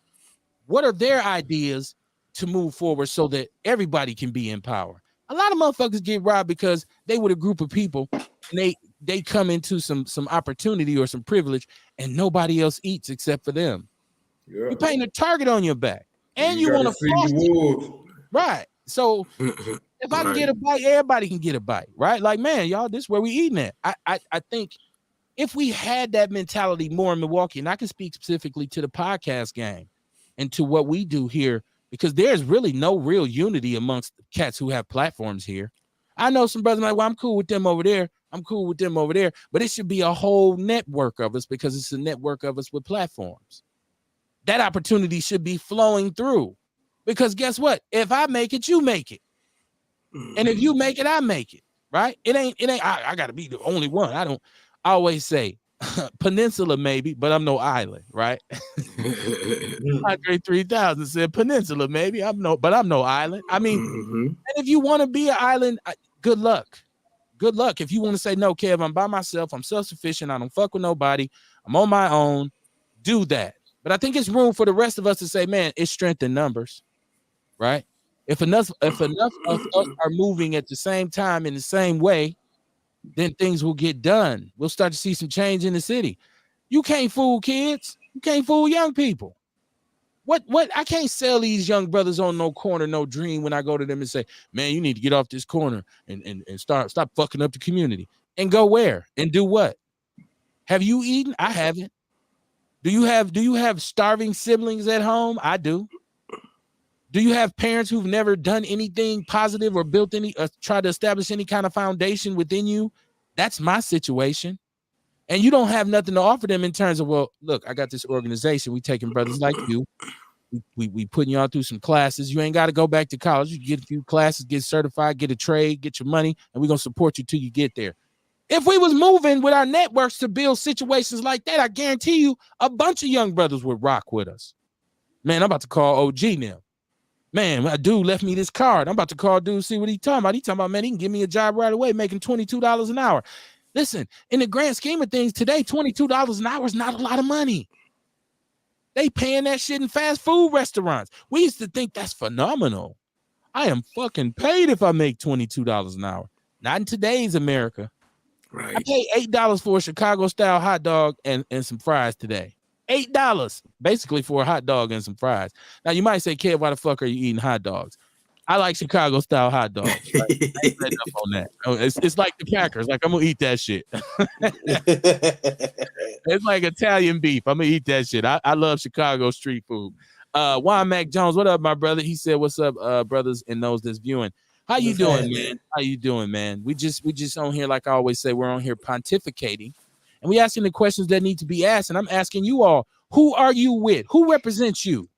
what are their ideas to move forward so that everybody can be in power? A lot of motherfuckers get robbed because they with a group of people and they come into some opportunity or some privilege and nobody else eats except for them. Yeah. You're painting a target on your back and you want to floss it. Right. So if I can get a bite, everybody can get a bite, right? Like, man, y'all, this is where we eating at. I think if we had that mentality more in Milwaukee, and I can speak specifically to the podcast game and to what we do here, because there's really no real unity amongst the cats who have platforms here. I know some brothers like, well, I'm cool with them over there. I'm cool with them over there. But it should be a whole network of us because it's a network of us with platforms. That opportunity should be flowing through. Because guess what? If I make it, you make it. And if you make it, I make it. Right? It ain't, I gotta be the only one. I always say Peninsula maybe, but I'm no island, right? Andre 3000 said Peninsula maybe, I'm no island. I mean, and if you want to be an island, good luck. If you want to say, no, Kev, I'm by myself, I'm self-sufficient, I don't fuck with nobody, I'm on my own, do that. But I think it's room for the rest of us to say, man, it's strength in numbers, right? If enough of us are moving at the same time in the same way, then things will get done. We'll start to see some change in the city. You can't fool kids. You can't fool young people. What I can't sell these young brothers on no corner, no dream when I go to them and say, man, you need to get off this corner and stop fucking up the community. And go where? And do what? Have you eaten? I haven't. Do you have starving siblings at home? I do. Do you have parents who've never done anything positive or built any tried to establish any kind of foundation within you? That's my situation. And you don't have nothing to offer them in terms of, well, look, I got this organization. We taking brothers like you. We putting y'all through some classes. You ain't got to go back to college. You get a few classes, get certified, get a trade, get your money, and we're going to support you till you get there. If we was moving with our networks to build situations like that, I guarantee you a bunch of young brothers would rock with us. Man, I'm about to call OG now. Man, my dude left me this card. I'm about to call dude, see what he talking about. He talking about, man, he can give me a job right away, making $22 an hour. Listen, in the grand scheme of things today, $22 an hour is not a lot of money. They paying that shit in fast food restaurants. We used to think that's phenomenal. I am fucking paid if I make $22 an hour. Not in today's America. Right. I paid $8 for a Chicago-style hot dog and some fries today. $8 basically for a hot dog and some fries. Now, you might say, Kev, why the fuck are you eating hot dogs? I like Chicago-style hot dogs. Right? I ain't letting up on that. It's like the Packers. Like, I'm going to eat that shit. It's like Italian beef. I'm going to eat that shit. I love Chicago street food. Juan Mac Jones, what up, my brother? He said, what's up, brothers and those that's viewing? How you doing, man? How you doing, man? We just on here, like I always say, we're on here pontificating. And we asking the questions that need to be asked. And I'm asking you all, who are you with? Who represents you?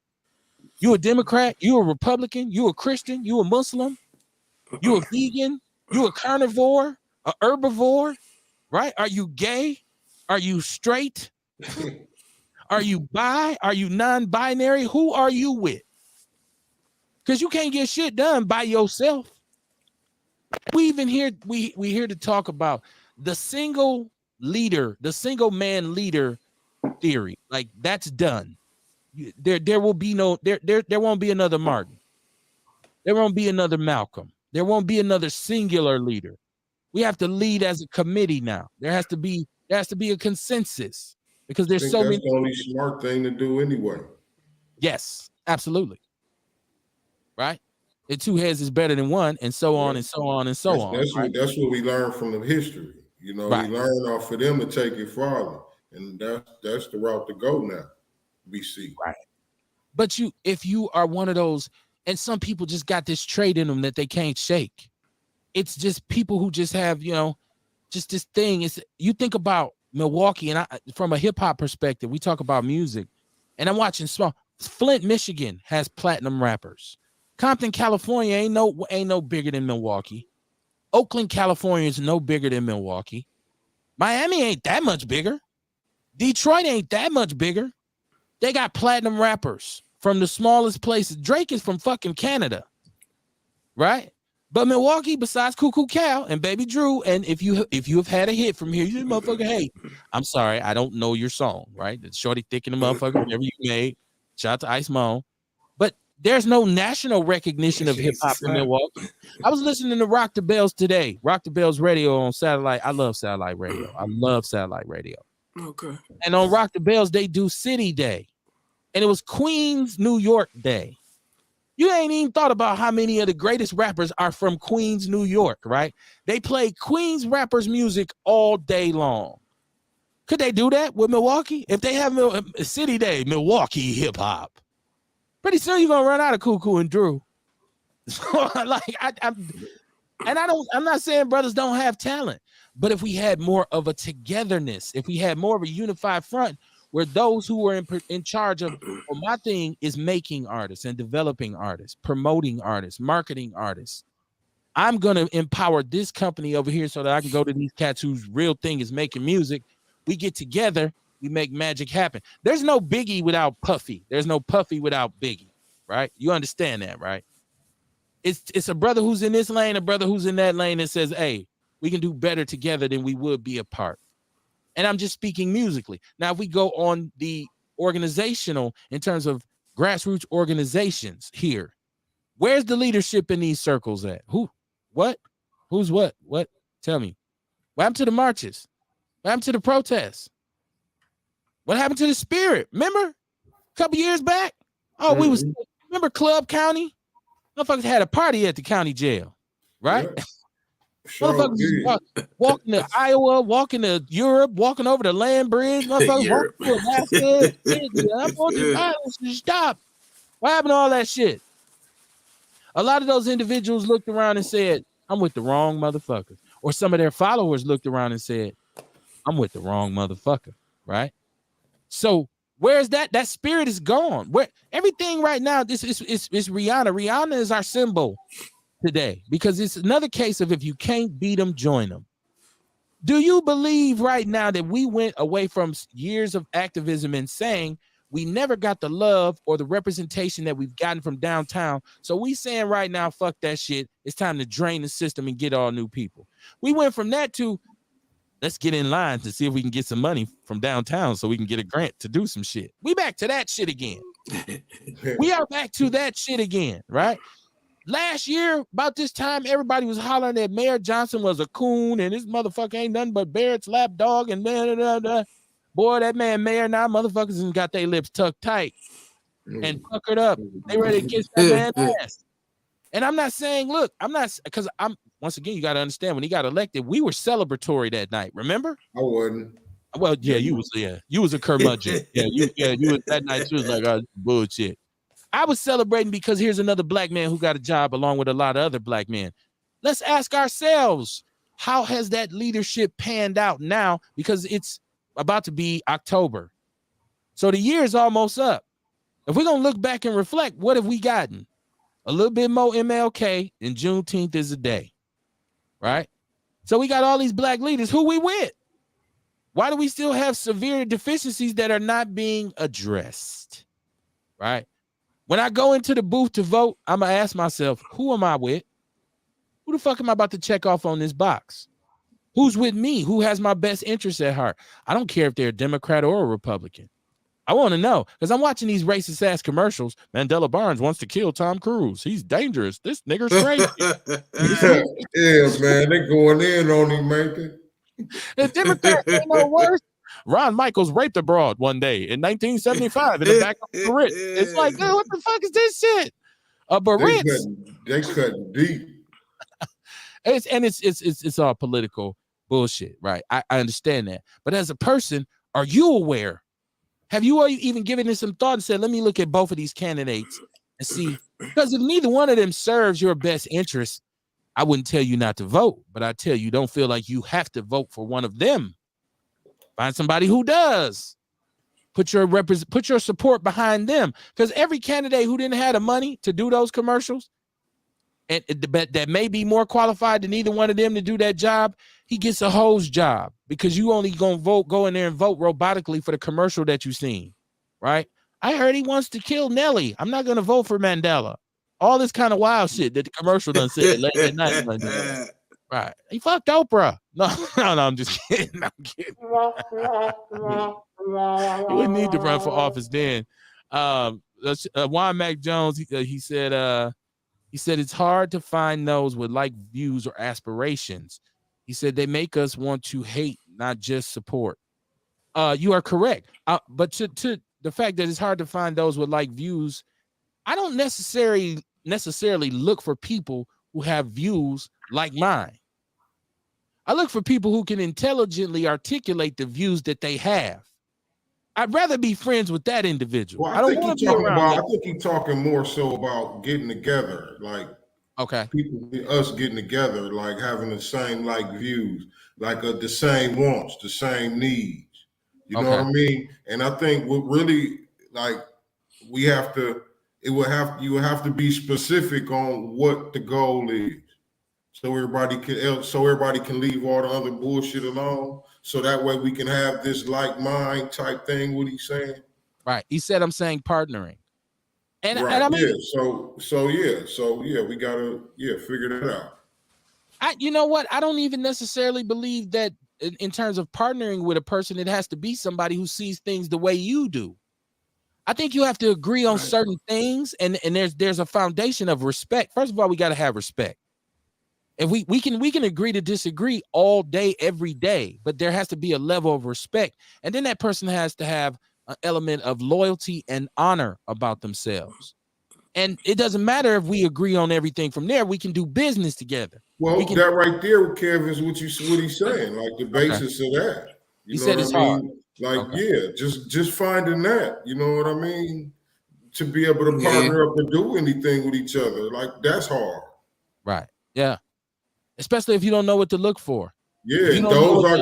You a Democrat? You a Republican? You a Christian? You a Muslim? You a vegan? You a carnivore? A herbivore? Right? Are you gay? Are you straight? Are you bi? Are you non-binary? Who are you with? Because you can't get shit done by yourself. We even here, we here to talk about the single leader, the single man leader theory. Like, that's done. There will be no, there won't be another Martin. There won't be another Malcolm. There won't be another singular leader. We have to lead as a committee now. There has to be a consensus because there's so many. That's the only smart thing to do anyway. Yes, absolutely. Right? And two heads is better than one, and so on and so on and so on. That's what we learn from the history. You know, we learn off of them to take it farther, and that's the route to go now. We see. Right. But if you are one of those, and some people just got this trait in them that they can't shake. It's just people who just have, just this thing. You think about Milwaukee, and from a hip hop perspective, we talk about music, and I'm watching Flint, Michigan has platinum rappers. Compton, California ain't no bigger than Milwaukee. Oakland, California is no bigger than Milwaukee. Miami ain't that much bigger. Detroit ain't that much bigger. They got platinum rappers from the smallest places. Drake is from fucking Canada, right? But Milwaukee, besides Cuckoo Cal and Baby Drew, and if you have had a hit from here, you motherfucker, hey, I'm sorry, I don't know your song, right? The Shorty Thick and the motherfucker, whatever you made. Shout out to Ice Moan. But there's no national recognition of hip hop in Milwaukee. I was listening to Rock the Bells today. Rock the Bells radio on satellite. I love satellite radio. Okay. And on Rock the Bells, they do City Day. And it was Queens, New York Day. You ain't even thought about how many of the greatest rappers are from Queens, New York, right? They play Queens rappers' music all day long. Could they do that with Milwaukee? If they have City Day, Milwaukee hip hop, pretty soon you're gonna run out of Cuckoo and Drew. So, I'm not saying brothers don't have talent, but if we had more of a togetherness, if we had more of a unified front, where those who were in charge of, well, my thing is making artists and developing artists, promoting artists, marketing artists. I'm going to empower this company over here so that I can go to these cats whose real thing is making music. We get together, we make magic happen. There's no Biggie without Puffy. There's no Puffy without Biggie, right? You understand that, right? It's a brother who's in this lane, a brother who's in that lane that says, hey, we can do better together than we would be apart. And I'm just speaking musically. Now, if we go on the organizational, in terms of grassroots organizations here, where's the leadership in these circles at? Who? What? Who's what? What? Tell me. What happened to the marches? What happened to the protests? What happened to the spirit? Remember? A couple years back? Oh, we was remember Club County? Motherfuckers had a party at the county jail, right? Yeah. Motherfuckers walking to Iowa, walking to Europe, walking over the land bridge, motherfuckers walking to Alaska. I'm going to violence to stop. What happened to all that shit? A lot of those individuals looked around and said, I'm with the wrong motherfucker. Or some of their followers looked around and said, I'm with the wrong motherfucker, right? So where's that? That spirit is gone. Where everything right now, this is Rihanna. Rihanna is our symbol today because it's another case of if you can't beat them, join them. Do you believe right now that we went away from years of activism and saying we never got the love or the representation that we've gotten from downtown? So we saying right now, fuck that shit. It's time to drain the system and get all new people. We went from that to let's get in line to see if we can get some money from downtown so we can get a grant to do some shit. We back to that shit again. We are back to that shit again, right? Last year, about this time, everybody was hollering that Mayor Johnson was a coon and this motherfucker ain't nothing but Barrett's lapdog and blah, blah, blah. Boy, that man mayor now, motherfuckers got their lips tucked tight and puckered up. They ready to kiss that man's ass. And I'm not saying, look, because once again, you got to understand, when he got elected, we were celebratory that night. Remember? I wasn't. Well, yeah, you was a curmudgeon. You was that night. You was like, oh, bullshit. I was celebrating because here's another black man who got a job along with a lot of other black men. Let's ask ourselves, how has that leadership panned out now? Because it's about to be October. So the year is almost up. If we're going to look back and reflect, what have we gotten? A little bit more MLK, and Juneteenth is a day, right? So we got all these black leaders. Who we with? Why do we still have severe deficiencies that are not being addressed, right? When I go into the booth to vote, I'm going to ask myself, who am I with? Who the fuck am I about to check off on this box? Who's with me? Who has my best interests at heart? I don't care if they're a Democrat or a Republican. I want to know because I'm watching these racist ass commercials. Mandela Barnes wants to kill Tom Cruise. He's dangerous. This nigger's crazy. Yeah, man, they going in on him, man. The Democrats ain't no worse. Ron Michaels raped a broad one day in 1975 in the back of a Barrett. It's like, dude, what the fuck is this shit? A Barrett. They cut deep. It's all political bullshit, right? I understand that. But as a person, are you aware? Have you even given it some thought and said, let me look at both of these candidates and see? Because if neither one of them serves your best interest, I wouldn't tell you not to vote, but I tell you, don't feel like you have to vote for one of them. Find somebody who does. Put your support behind them. Because every candidate who didn't have the money to do those commercials, and that may be more qualified than either one of them to do that job, he gets a hose job because you only gonna go in there and vote robotically for the commercial that you seen, right? I heard he wants to kill Nelly. I'm not gonna vote for Mandela. All this kind of wild shit that the commercial done said late at night. Right? He fucked Oprah. No, I'm just kidding. I'm kidding. He wouldn't need to run for office then. Juan Mac Jones, he said it's hard to find those with like views or aspirations. He said they make us want to hate, not just support. You are correct. But to the fact that it's hard to find those with like views, I don't necessarily look for people who have views like mine. I look for people who can intelligently articulate the views that they have. I'd rather be friends with that individual. Well, I don't want to be around. I think he's talking more so about getting together, like people, us getting together, like having the same like views, like the same wants, the same needs. You know what I mean? And I think what really like you would have to be specific on what the goal is, so everybody can leave all the other bullshit alone. So that way we can have this like mind type thing. What he's saying, right? He said, "I'm saying partnering," and right. I mean, we gotta figure that out. You know what? I don't even necessarily believe that in terms of partnering with a person, it has to be somebody who sees things the way you do. I think you have to agree on certain things, and there's a foundation of respect. First of all, we got to have respect. And we can agree to disagree all day, every day, but there has to be a level of respect. And then that person has to have an element of loyalty and honor about themselves. And it doesn't matter if we agree on everything from there. We can do business together. Well, that right there, Kev, is what he's saying, like the basis of that. You know what I mean? Like, yeah, just finding that, you know what I mean? To be able to partner up and do anything with each other, like that's hard. Right. Yeah. Especially if you don't know what to look for. Yeah, those are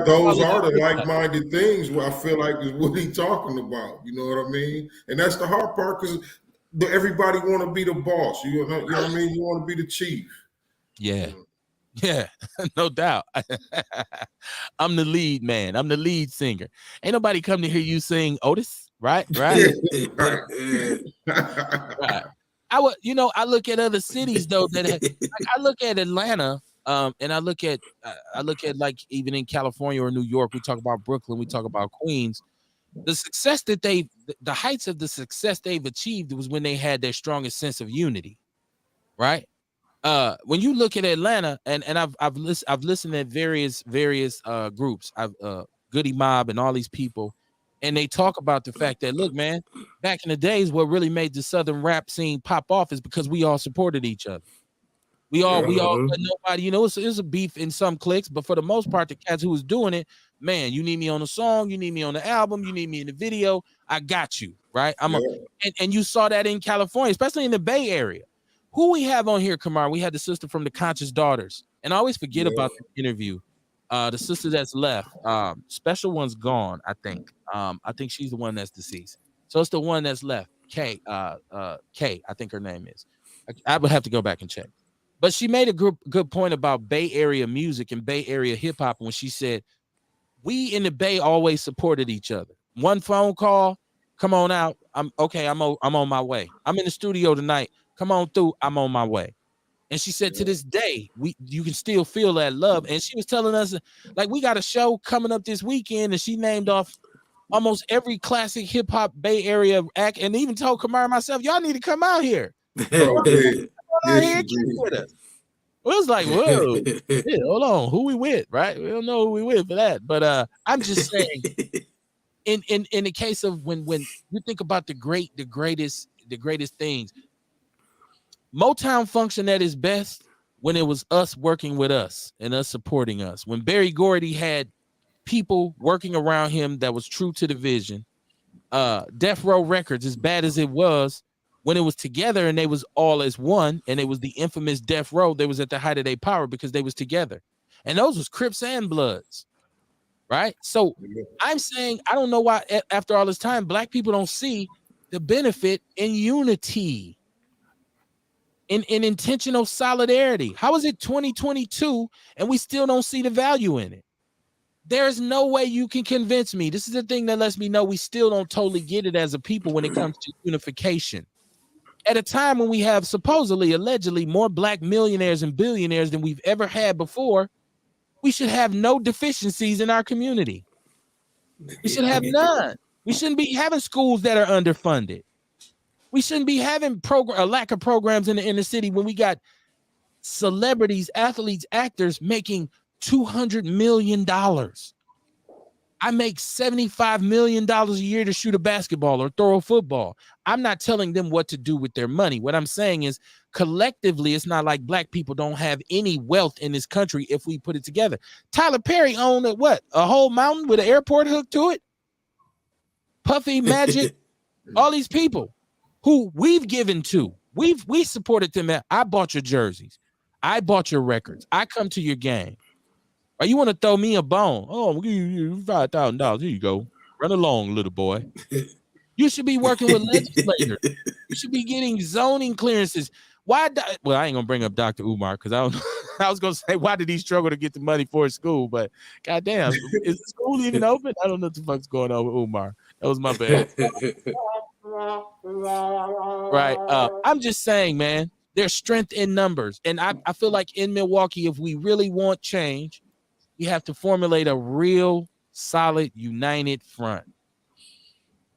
the like-minded things where I feel like is what he's talking about. You know what I mean? And that's the hard part because everybody want to be the boss. You know what I mean? You want to be the chief. Yeah. Yeah, no doubt. I'm the lead man. I'm the lead singer. Ain't nobody come to hear you sing Otis, right? Right. Right. I look at other cities though like I look at Atlanta, and I look at like even in California or New York. We talk about Brooklyn. We talk about Queens. The success that the heights of the success they've achieved was when they had their strongest sense of unity, right? When you look at Atlanta, and I've listened at various groups, Goody Mob and all these people, and they talk about the fact that, look, man, back in the days, what really made the Southern rap scene pop off is because we all supported each other. We all nobody, it was a beef in some cliques, but for the most part, the cats who was doing it, man, you need me on the song, you need me on the album, you need me in the video, I got you, right? And you saw that in California, especially in the Bay Area. Who we have on here, Kamar? We had the sister from the Conscious Daughters, and I always forget about the interview. The sister that's left, special one's gone, I think. I think she's the one that's deceased. So it's the one that's left. Kay, I think her name is. I would have to go back and check. But she made a good point about Bay Area music and Bay Area hip hop when she said, we in the Bay always supported each other. One phone call, come on out. I'm on my way. I'm in the studio tonight. Come on through. I'm on my way. And she said, to this day, you can still feel that love. And she was telling us, like, we got a show coming up this weekend, and she named off almost every classic hip hop Bay Area act, and even told Kamar and myself, y'all need to come out here. It was like, whoa, yeah, hold on, who we with, right? We don't know who we with for that. But I'm just saying, in the case of when you think about the greatest things, Motown functioned at its best when it was us working with us and us supporting us. When Berry Gordy had people working around him that was true to the vision. Death Row Records, as bad as it was, when it was together and they was all as one, and it was the infamous Death Row, they was at the height of their power because they was together. And those was Crips and Bloods, right? So I'm saying, I don't know why after all this time, black people don't see the benefit in unity. In intentional solidarity. How is it 2022 and we still don't see the value in it? There's no way you can convince me. This is the thing that lets me know we still don't totally get it as a people when it comes to unification. At a time when we have supposedly, allegedly, more black millionaires and billionaires than we've ever had before, we should have no deficiencies in our community. We should have none. We shouldn't be having schools that are underfunded. We shouldn't be having a lack of programs in the inner city when we got celebrities, athletes, actors making $200 million. I make $75 million a year to shoot a basketball or throw a football. I'm not telling them what to do with their money. What I'm saying is collectively, it's not like black people don't have any wealth in this country if we put it together. Tyler Perry owned a whole mountain with an airport hooked to it? Puffy, Magic, all these people who we've given to. We supported them. I bought your jerseys. I bought your records. I come to your game. Or you want to throw me a bone? Oh, we'll give you $5,000. Here you go. Run along, little boy. You should be working with legislators. You should be getting zoning clearances. Why? Well, I ain't gonna bring up Dr. Umar because I was gonna say, why did he struggle to get the money for his school? But goddamn, is the school even open? I don't know what the fuck's going on with Umar. That was my bad. Right. I'm just saying, man, there's strength in numbers. And I feel like in Milwaukee, if we really want change, we have to formulate a real solid, united front.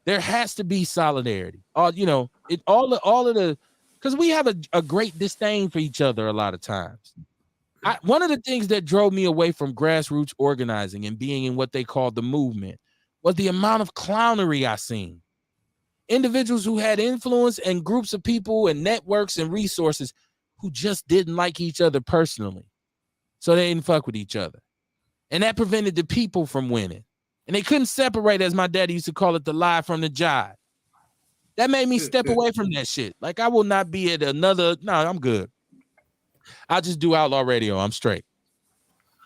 There has to be solidarity. All of the, because we have a great disdain for each other a lot of times. One of the things that drove me away from grassroots organizing and being in what they call the movement was the amount of clownery I seen. Individuals who had influence and groups of people and networks and resources who just didn't like each other personally. So they didn't fuck with each other. And that prevented the people from winning. And they couldn't separate, as my daddy used to call it, the lie from the jive. That made me step away from that shit. Like, I will not be at another, no, I'm good. I'll just do Outlaw Radio. I'm straight.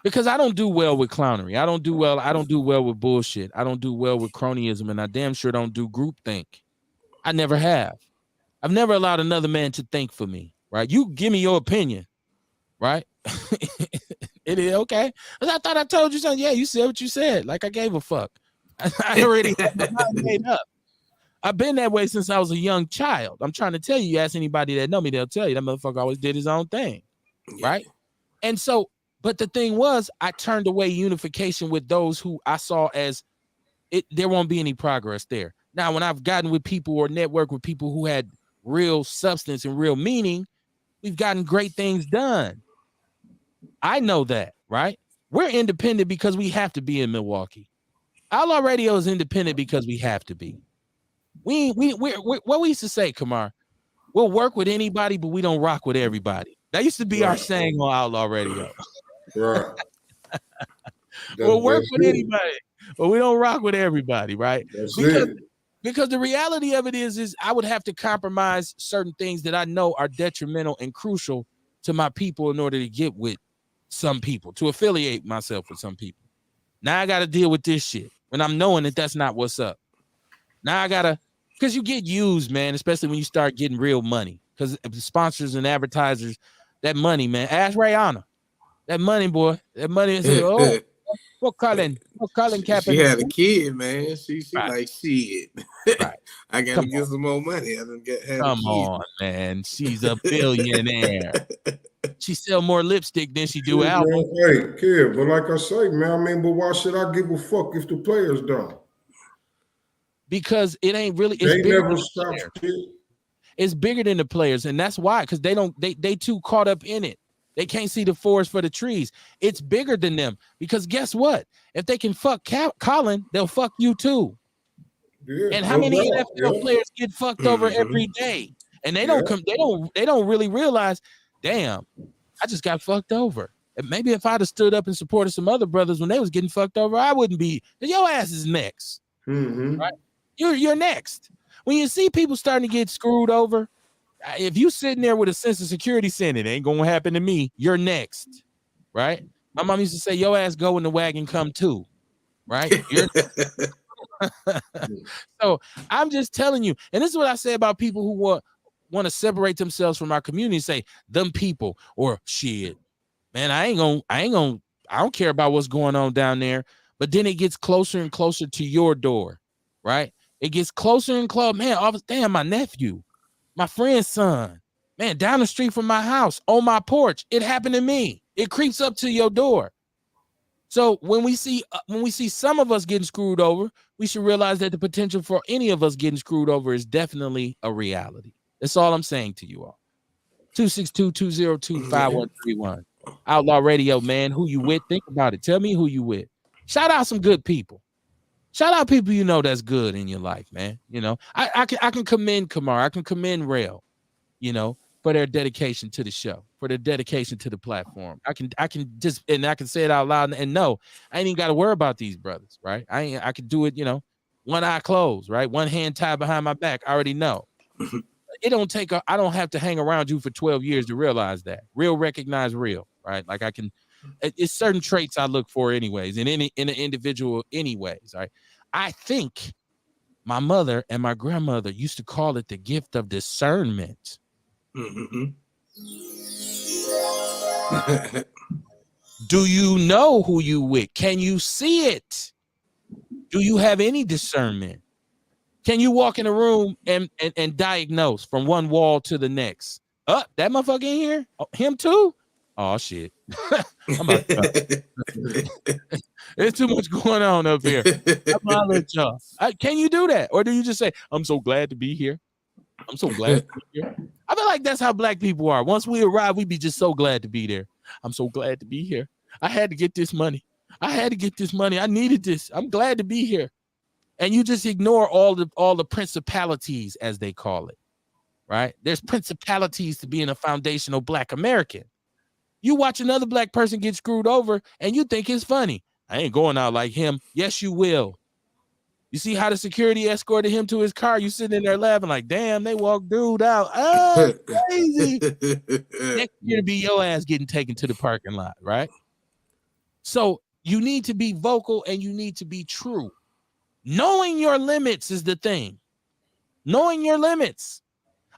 Because I don't do well with clownery. I don't do well with bullshit. I don't do well with cronyism, and I damn sure don't do groupthink. I never have. I've never allowed another man to think for me, right? You give me your opinion, right? It is okay. I thought I told you something. Yeah, you said what you said. Like I gave a fuck. I already had my mind made up. I've been that way since I was a young child. I'm trying to tell you, ask anybody that know me, they'll tell you that motherfucker always did his own thing, right? And so, but the thing was, I turned away unification with those who I saw as it. There won't be any progress there. Now, when I've gotten with people or network with people who had real substance and real meaning, we've gotten great things done. I know that, right? We're independent because we have to be in Milwaukee. Outlaw Radio is independent because we have to be. We're what we used to say, Kamar, we'll work with anybody, but we don't rock with everybody. That used to be our saying on Outlaw Radio. Right. We'll work with anybody, but we don't rock with everybody, right? Because the reality of it is I would have to compromise certain things that I know are detrimental and crucial to my people in order to get with some people, to affiliate myself with some people. Now I got to deal with this shit when I'm knowing that that's not what's up. Now I got to, because you get used, man, especially when you start getting real money. Because sponsors and advertisers, that money, man. Ask Rihanna. That money, boy. That money is, what Colin Kaepernick. She had a kid, man. She right. Like, shit. Right. I got to get some more money. I done Come on, man. She's a billionaire. She sell more lipstick than she do albums. Hey, kid, but like I say, man, I mean, but why should I give a fuck if the players don't? Because it ain't really. They never stop shit. It's bigger than the players, and that's why. Because they too caught up in it. They can't see the forest for the trees. It's bigger than them. Because guess what? If they can fuck Colin, they'll fuck you too. Yeah, and how many NFL players get fucked over every day? And they don't come. They don't really realize. Damn, I just got fucked over. And maybe if I'd have stood up and supported some other brothers when they was getting fucked over, I wouldn't be. Your ass is next, right? You're next. When you see people starting to get screwed over, if you sitting there with a sense of security saying it ain't gonna happen to me, you're next, right? My mom used to say, "Your ass go in the wagon, come too," right? So I'm just telling you, and this is what I say about people who want to separate themselves from our community. Say them people or shit, man. I don't care about what's going on down there. But then it gets closer and closer to your door, right? It gets closer and closer. Man, damn, my nephew, my friend's son, man, down the street from my house, on my porch. It happened to me. It creeps up to your door. So when we see some of us getting screwed over, we should realize that the potential for any of us getting screwed over is definitely a reality. That's all I'm saying to you all. 262-202-5131. Outlaw Radio, man. Who you with? Think about it. Tell me who you with. Shout out some good people. Shout out people you know that's good in your life, man. You know, I can commend Kamar. I can commend Rail, you know, for their dedication to the show, for their dedication to the platform. I can say it out loud and no, I ain't even got to worry about these brothers, right? I could do it, you know, one eye closed, right? One hand tied behind my back. I already know. I don't have to hang around you for 12 years to realize that. Real recognize real, right? Like it's certain traits I look for anyways, in an individual anyways, right? I think my mother and my grandmother used to call it the gift of discernment. Do you know who you with? Can you see it? Do you have any discernment? Can you walk in a room and diagnose from one wall to the next? That motherfucker in here? Oh, him too? Oh shit. There's too much going on up here. Can you do that? Or do you just say, I'm so glad to be here? I'm so glad to be here. I feel like that's how black people are. Once we arrive, we be just so glad to be there. I'm so glad to be here. I had to get this money. I needed this. I'm glad to be here. and you just ignore all the principalities, as they call it, right? There's principalities to being a foundational Black American. You watch another Black person get screwed over, and you think it's funny. I ain't going out like him. Yes, you will. You see how the security escorted him to his car? You sitting in there laughing like, damn, they walked dude out. Oh, crazy. Next year to be your ass getting taken to the parking lot, right? So you need to be vocal and you need to be true. Knowing your limits is the thing. Knowing your limits.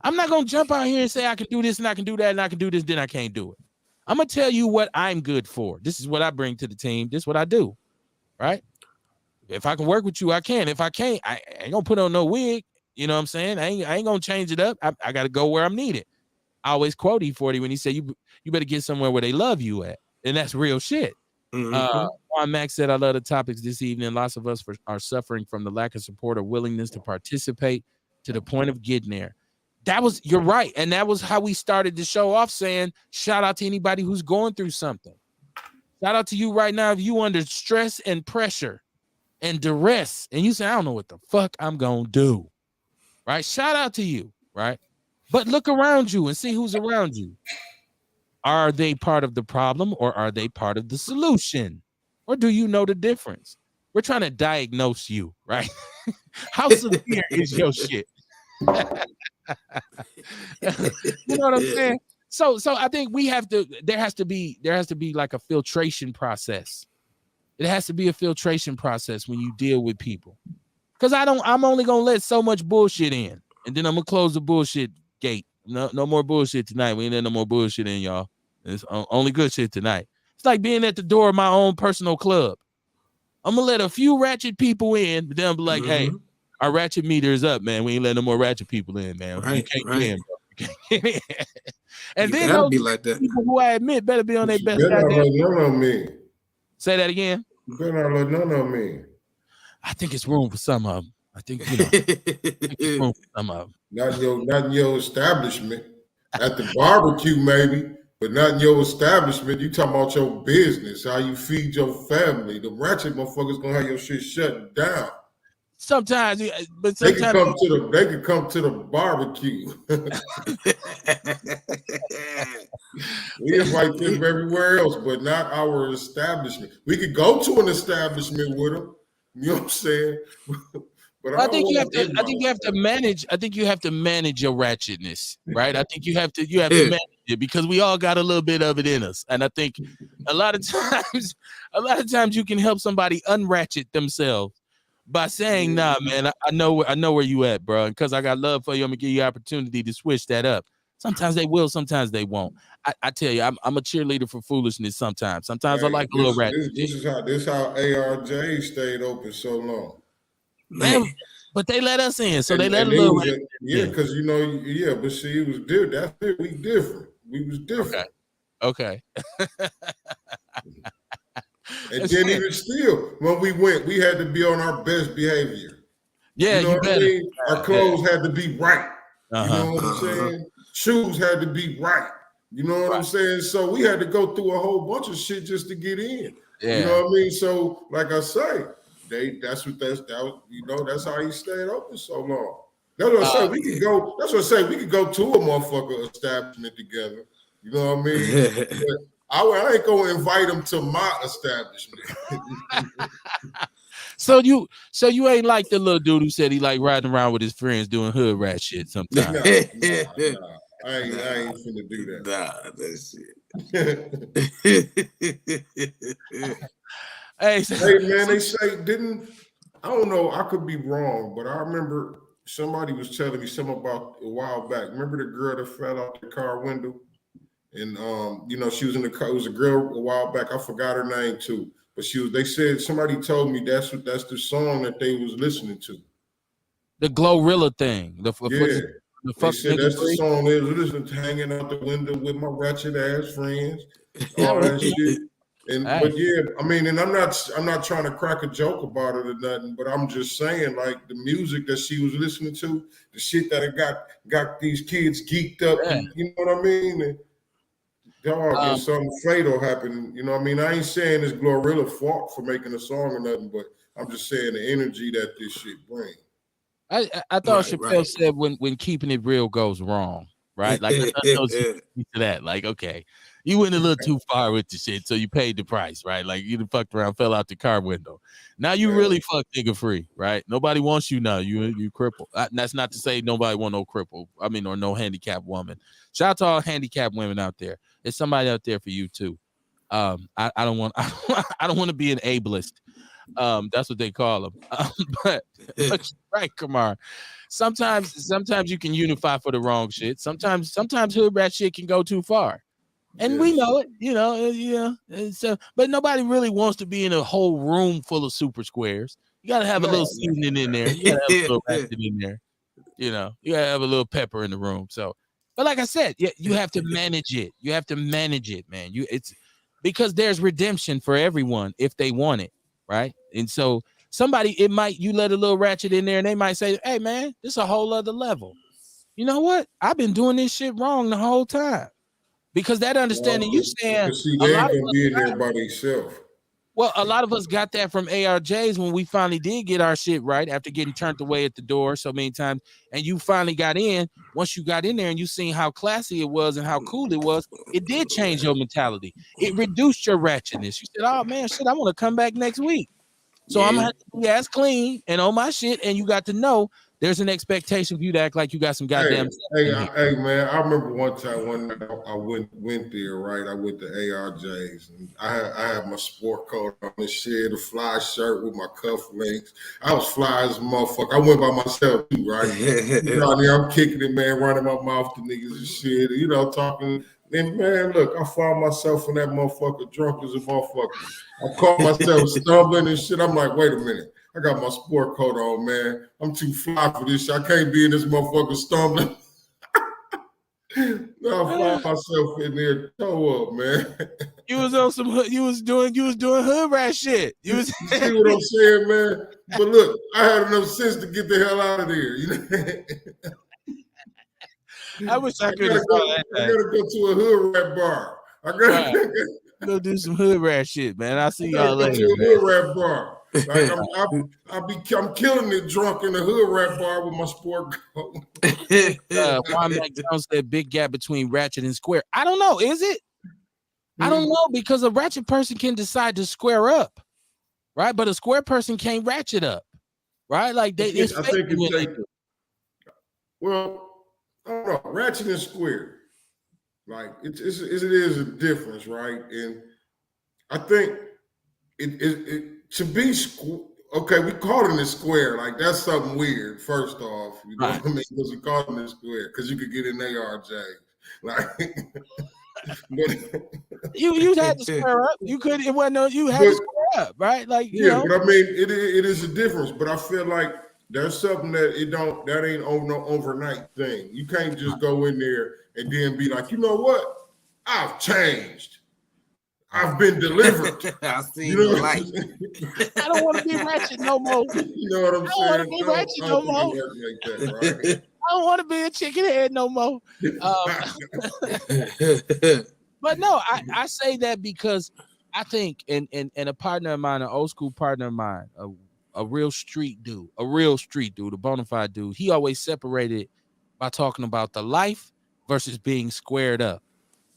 I'm not going to jump out here and say I can do this and I can do that and I can do this, then I can't do it. I'm going to tell you what I'm good for. This is what I bring to the team. This is what I do, right? If I can work with you, I can. If I can't, I ain't going to put on no wig. You know what I'm saying? I ain't going to change it up. I got to go where I'm needed. I always quote E40 when he said, you better get somewhere where they love you at. And that's real shit. Juan Max said, I love the topics this evening. Lots of us are suffering from the lack of support or willingness to participate to the point of getting there. You're right. And that was how we started the show off, saying, shout out to anybody who's going through something. Shout out to you right now. If you under stress and pressure and duress, and you say, I don't know what the fuck I'm going to do. Right? Shout out to you. Right? But look around you and see who's around you. Are they part of the problem or are they part of the solution? Or do you know the difference? We're trying to diagnose you, right? How severe is your shit? You know what I'm saying? So I think there has to be like a filtration process. It has to be a filtration process when you deal with people. Because I'm only gonna let so much bullshit in, and then I'm gonna close the bullshit gate. No more bullshit tonight. We ain't let no more bullshit in, y'all. It's only good shit tonight. It's like being at the door of my own personal club. I'm gonna let a few ratchet people in, but then I'm like, hey, our ratchet meter is up, man. We ain't letting no more ratchet people in, man. You can't get in, bro. You can't get in. And then those be like that. people who I admit better be on their best goddamn. None of me. Say that again. You better not let none of me. I think it's room for some of them. I think it's room for some of them. Not in your establishment. At the barbecue, maybe, but not in your establishment. You talking about your business, how you feed your family. The ratchet motherfuckers gonna have your shit shut down. Sometimes, but they can come to the barbecue. We invite them everywhere else, but not our establishment. We could go to an establishment with them. You know what I'm saying? But I think you have to manage. I think you have to manage your ratchetness, right? I think you have to manage it because we all got a little bit of it in us, and I think a lot of times you can help somebody unratchet themselves by saying, "Nah, man, I know where you at, bro, and because I got love for you, I'm gonna give you opportunity to switch that up." Sometimes they will, sometimes they won't. I tell you, I'm a cheerleader for foolishness. Sometimes I like a little ratchet. This is how ARJ stayed open so long. Man, but they let us in, so they let a little. Because but see, it was different. That's it. We different. We was different. Okay. And then even still, when we went, we had to be on our best behavior. Yeah, you know what I mean? Our clothes had to be right. You know what I'm saying? Shoes had to be right. You know what I'm saying? So we had to go through a whole bunch of shit just to get in. Yeah. You know what I mean? So, like I say, that's how he stayed open so long. That's what I say. We could go. That's what I say. We could go to a motherfucker establishment together. You know what I mean? But I ain't gonna invite him to my establishment. So you ain't like the little dude who said he like riding around with his friends doing hood rat shit sometimes. Nah. I ain't finna do that. Nah, that shit. Hey man, they say I don't know, I could be wrong, but I remember somebody was telling me something about a while back. Remember the girl that fell out the car window? And she was in the car. It was a girl a while back. I forgot her name too. But they said somebody told me that's the song that they was listening to. The Glorilla thing. They said that's the song they was listening to, hanging out the window with my ratchet ass friends, all that shit. But yeah, I mean, and I'm not trying to crack a joke about it or nothing, but I'm just saying, like, the music that she was listening to, the shit that it got these kids geeked up, and, you know what I mean? And, dog, something fatal happened. You know what I mean? I ain't saying it's Glorilla fault for making a song or nothing, but I'm just saying the energy that this shit brings. I thought Chappelle said when keeping it real goes wrong, right? Like I know to that. Like, okay, you went a little too far with the shit, so you paid the price, right? Like you done fucked around, fell out the car window. Now you really fuck nigga free, right? Nobody wants you now. You cripple. That's not to say nobody want no cripple. I mean, or no handicapped woman. Shout out to all handicapped women out there. There's somebody out there for you too. I don't want I don't want to be an ableist. That's what they call them. But right, Kamar. Sometimes you can unify for the wrong shit. Sometimes hood rat shit can go too far, and we know it. You know. So, but nobody really wants to be in a whole room full of super squares. You gotta have a little seasoning in there. You gotta have a little ratchet in there. You know, you gotta have a little pepper in the room. So, but like I said, you have to manage it. You have to manage it, man. It's because there's redemption for everyone if they want it. Right. And so you let a little ratchet in there and they might say, hey, man, this is a whole other level. You know what? I've been doing this shit wrong the whole time. Because that understanding you saying they ain't gonna be in there by themselves. Well, a lot of us got that from ARJs when we finally did get our shit right after getting turned away at the door so many times. And you finally got in. Once you got in there and you seen how classy it was and how cool it was, it did change your mentality. It reduced your ratchetness. You said, oh, man, shit, I want to come back next week. So I'm going to have to be as clean and on my shit. And you got to know there's an expectation for you to act like you got some goddamn. Hey, man, I remember one time when I went there, right? I went to ARJ's and I had my sport coat on and shit, a fly shirt with my cufflinks. I was fly as a motherfucker. I went by myself too, right? You know, I'm kicking it, man, running my mouth to niggas and shit, you know, talking. And man, look, I found myself in that motherfucker drunk as a motherfucker. I caught myself stumbling and shit. I'm like, wait a minute. I got my sport coat on, man. I'm too fly for this shit. I can't be in this motherfucker stumbling. No, I found myself in there, toe up, man. You was on some hood. You was doing hood rat shit. You see what I'm saying, man? But look, I had enough sense to get the hell out of there. You know. I wish I could. I gotta go to a hood rat bar. I gotta go do some hood rat shit, man. I'll see y'all later. To a hood rat bar. Like I'm killing it drunk in the hood rat bar with my sport coat. Juan Mac Jones said big gap between ratchet and square. I don't know. Is it? I don't know, because a ratchet person can decide to square up, right? But a square person can't ratchet up, right? Like I think well, I don't know, ratchet and square. Like it is a difference, right? And I think it to be okay, we calling it square. Like that's something weird. First off, you know what I mean? Because we calling it square because you could get in ARJ. Like, you had to square up. You could. It wasn't no. You had to square up, right? Like you know. But I mean, it is a difference. But I feel like there's something that ain't no overnight thing. You can't just go in there and then be like, you know what? I've changed. I've been delivered. I've seen the light. I don't want to be ratchet no more. You know what I'm saying? I don't want to be ratchet no more. Like that, right? I don't want to be a chicken head no more. But no, I say that because I think, and a partner of mine, an old school partner of mine, a real street dude, a bona fide dude, he always separated by talking about the life versus being squared up.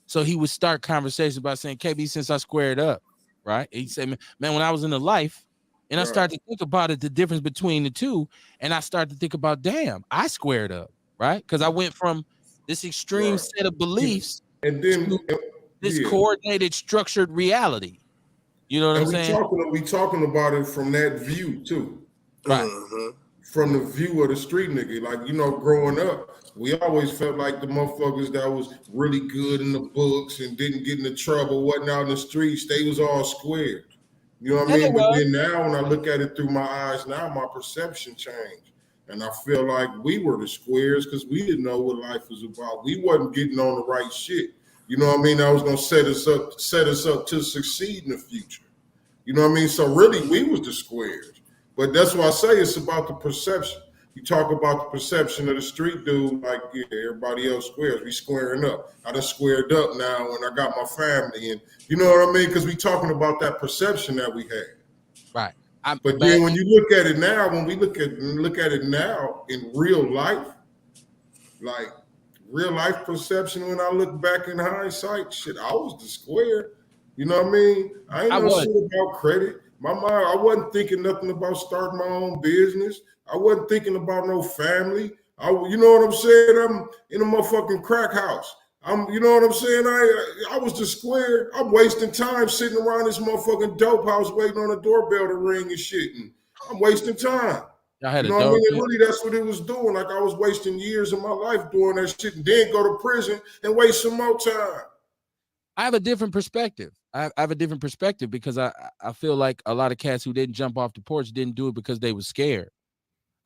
So he would start conversations by saying, KB, since I squared up, right? He said, man, when I was in the life, and I started to think about it, the difference between the two, and I started to think about, damn, I squared up, right? Because I went from this extreme set of beliefs and then to this coordinated, structured reality. You know what I'm saying? We talking about it from that view too, right? From the view of the street nigga. Like, you know, growing up, we always felt like the motherfuckers that was really good in the books and didn't get into trouble, wasn't out in the streets. They was all squared. You know what I mean? But then now when I look at it through my eyes now, my perception changed. And I feel like we were the squares because we didn't know what life was about. We wasn't getting on the right shit. You know what I mean? That was gonna set us up to succeed in the future. You know what I mean? So really we was the squares. But that's why I say it's about the perception. You talk about the perception of the street dude, like, yeah, everybody else squares. We squaring up. I done squared up now and I got my family. And you know what I mean? Because we talking about that perception that we had. Right. But then when you look at it now, when we look at it now in real life, like real life perception, when I look back in hindsight, shit, I was the square. You know what I mean? I ain't no shit about credit. My mind, I wasn't thinking nothing about starting my own business. I wasn't thinking about no family. You know what I'm saying? I'm in a motherfucking crack house. You know what I'm saying? I was the square. I'm wasting time sitting around this motherfucking dope house waiting on a doorbell to ring and shit. And I'm wasting time. You know what I mean? And really, that's what it was doing. Like I was wasting years of my life doing that shit and then go to prison and waste some more time. I have a different perspective. I have a different perspective because I feel like a lot of cats who didn't jump off the porch didn't do it because they were scared.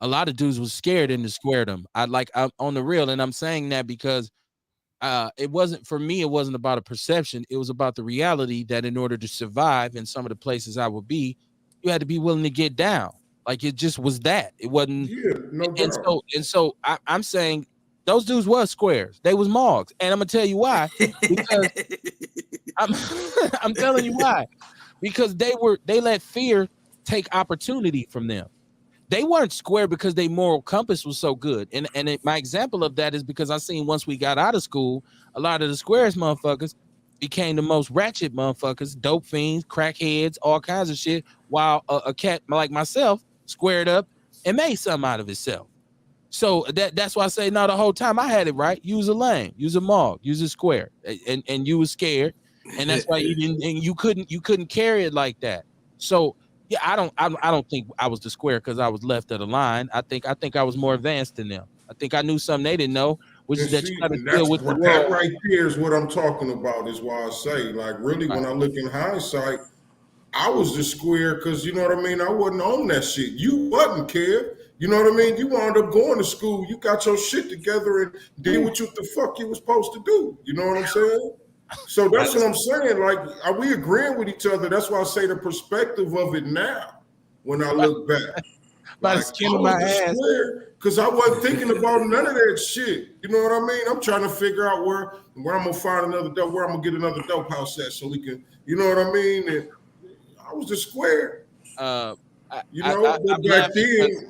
A lot of dudes was scared and squared them. I'm on the real, and I'm saying that because it wasn't for me. It wasn't about a perception. It was about the reality that in order to survive in some of the places I would be, you had to be willing to get down. Like it just was that. It wasn't. Yeah, no doubt. And so I'm saying those dudes was squares. They was mogs, and I'm gonna tell you why. Because I'm telling you why. Because they let fear take opportunity from them. They weren't square because their moral compass was so good. And my example of that is because I seen once we got out of school, a lot of the squarest motherfuckers became the most ratchet motherfuckers, dope fiends, crackheads, all kinds of shit, while a cat like myself squared up and made something out of itself. So that's why I say, no, the whole time I had it right. Use a lame, use a mog, use a square. And you was scared. And that's why you didn't, and you couldn't carry it like that. So yeah, I don't think I was the square because I was left of the line. I think I was more advanced than them. I think I knew something they didn't know, which is that you got to deal with the world. That right there is what I'm talking about. Is why I say, like, really, when I look in hindsight, I was the square because you know what I mean. I wasn't on that shit. You wasn't, Kev. You know what I mean. You wound up going to school. You got your shit together and did what the fuck you was supposed to do. You know what I'm saying? So that's what I'm saying. Like, are we agreeing with each other? That's why I say the perspective of it now. When I look back, by the skin of my ass, because I wasn't thinking about none of that shit. You know what I mean? I'm trying to figure out where I'm gonna find another dope, where I'm gonna get another dope house at, so we can. You know what I mean? And I was the square. Back then,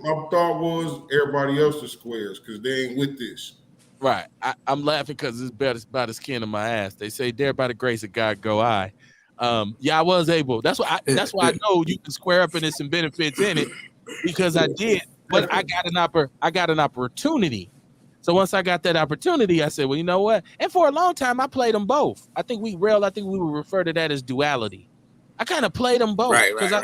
my thought was everybody else is squares because they ain't with this. Right. I'm laughing because it's better by the skin of my ass. They say, "There by the grace of God go I." Yeah, I was able. That's why I know you can square up and there's some benefits in it because I did. But I got an opportunity. So once I got that opportunity, I said, well, you know what? And for a long time, I played them both. I think we would refer to that as duality. I kind of played them both because I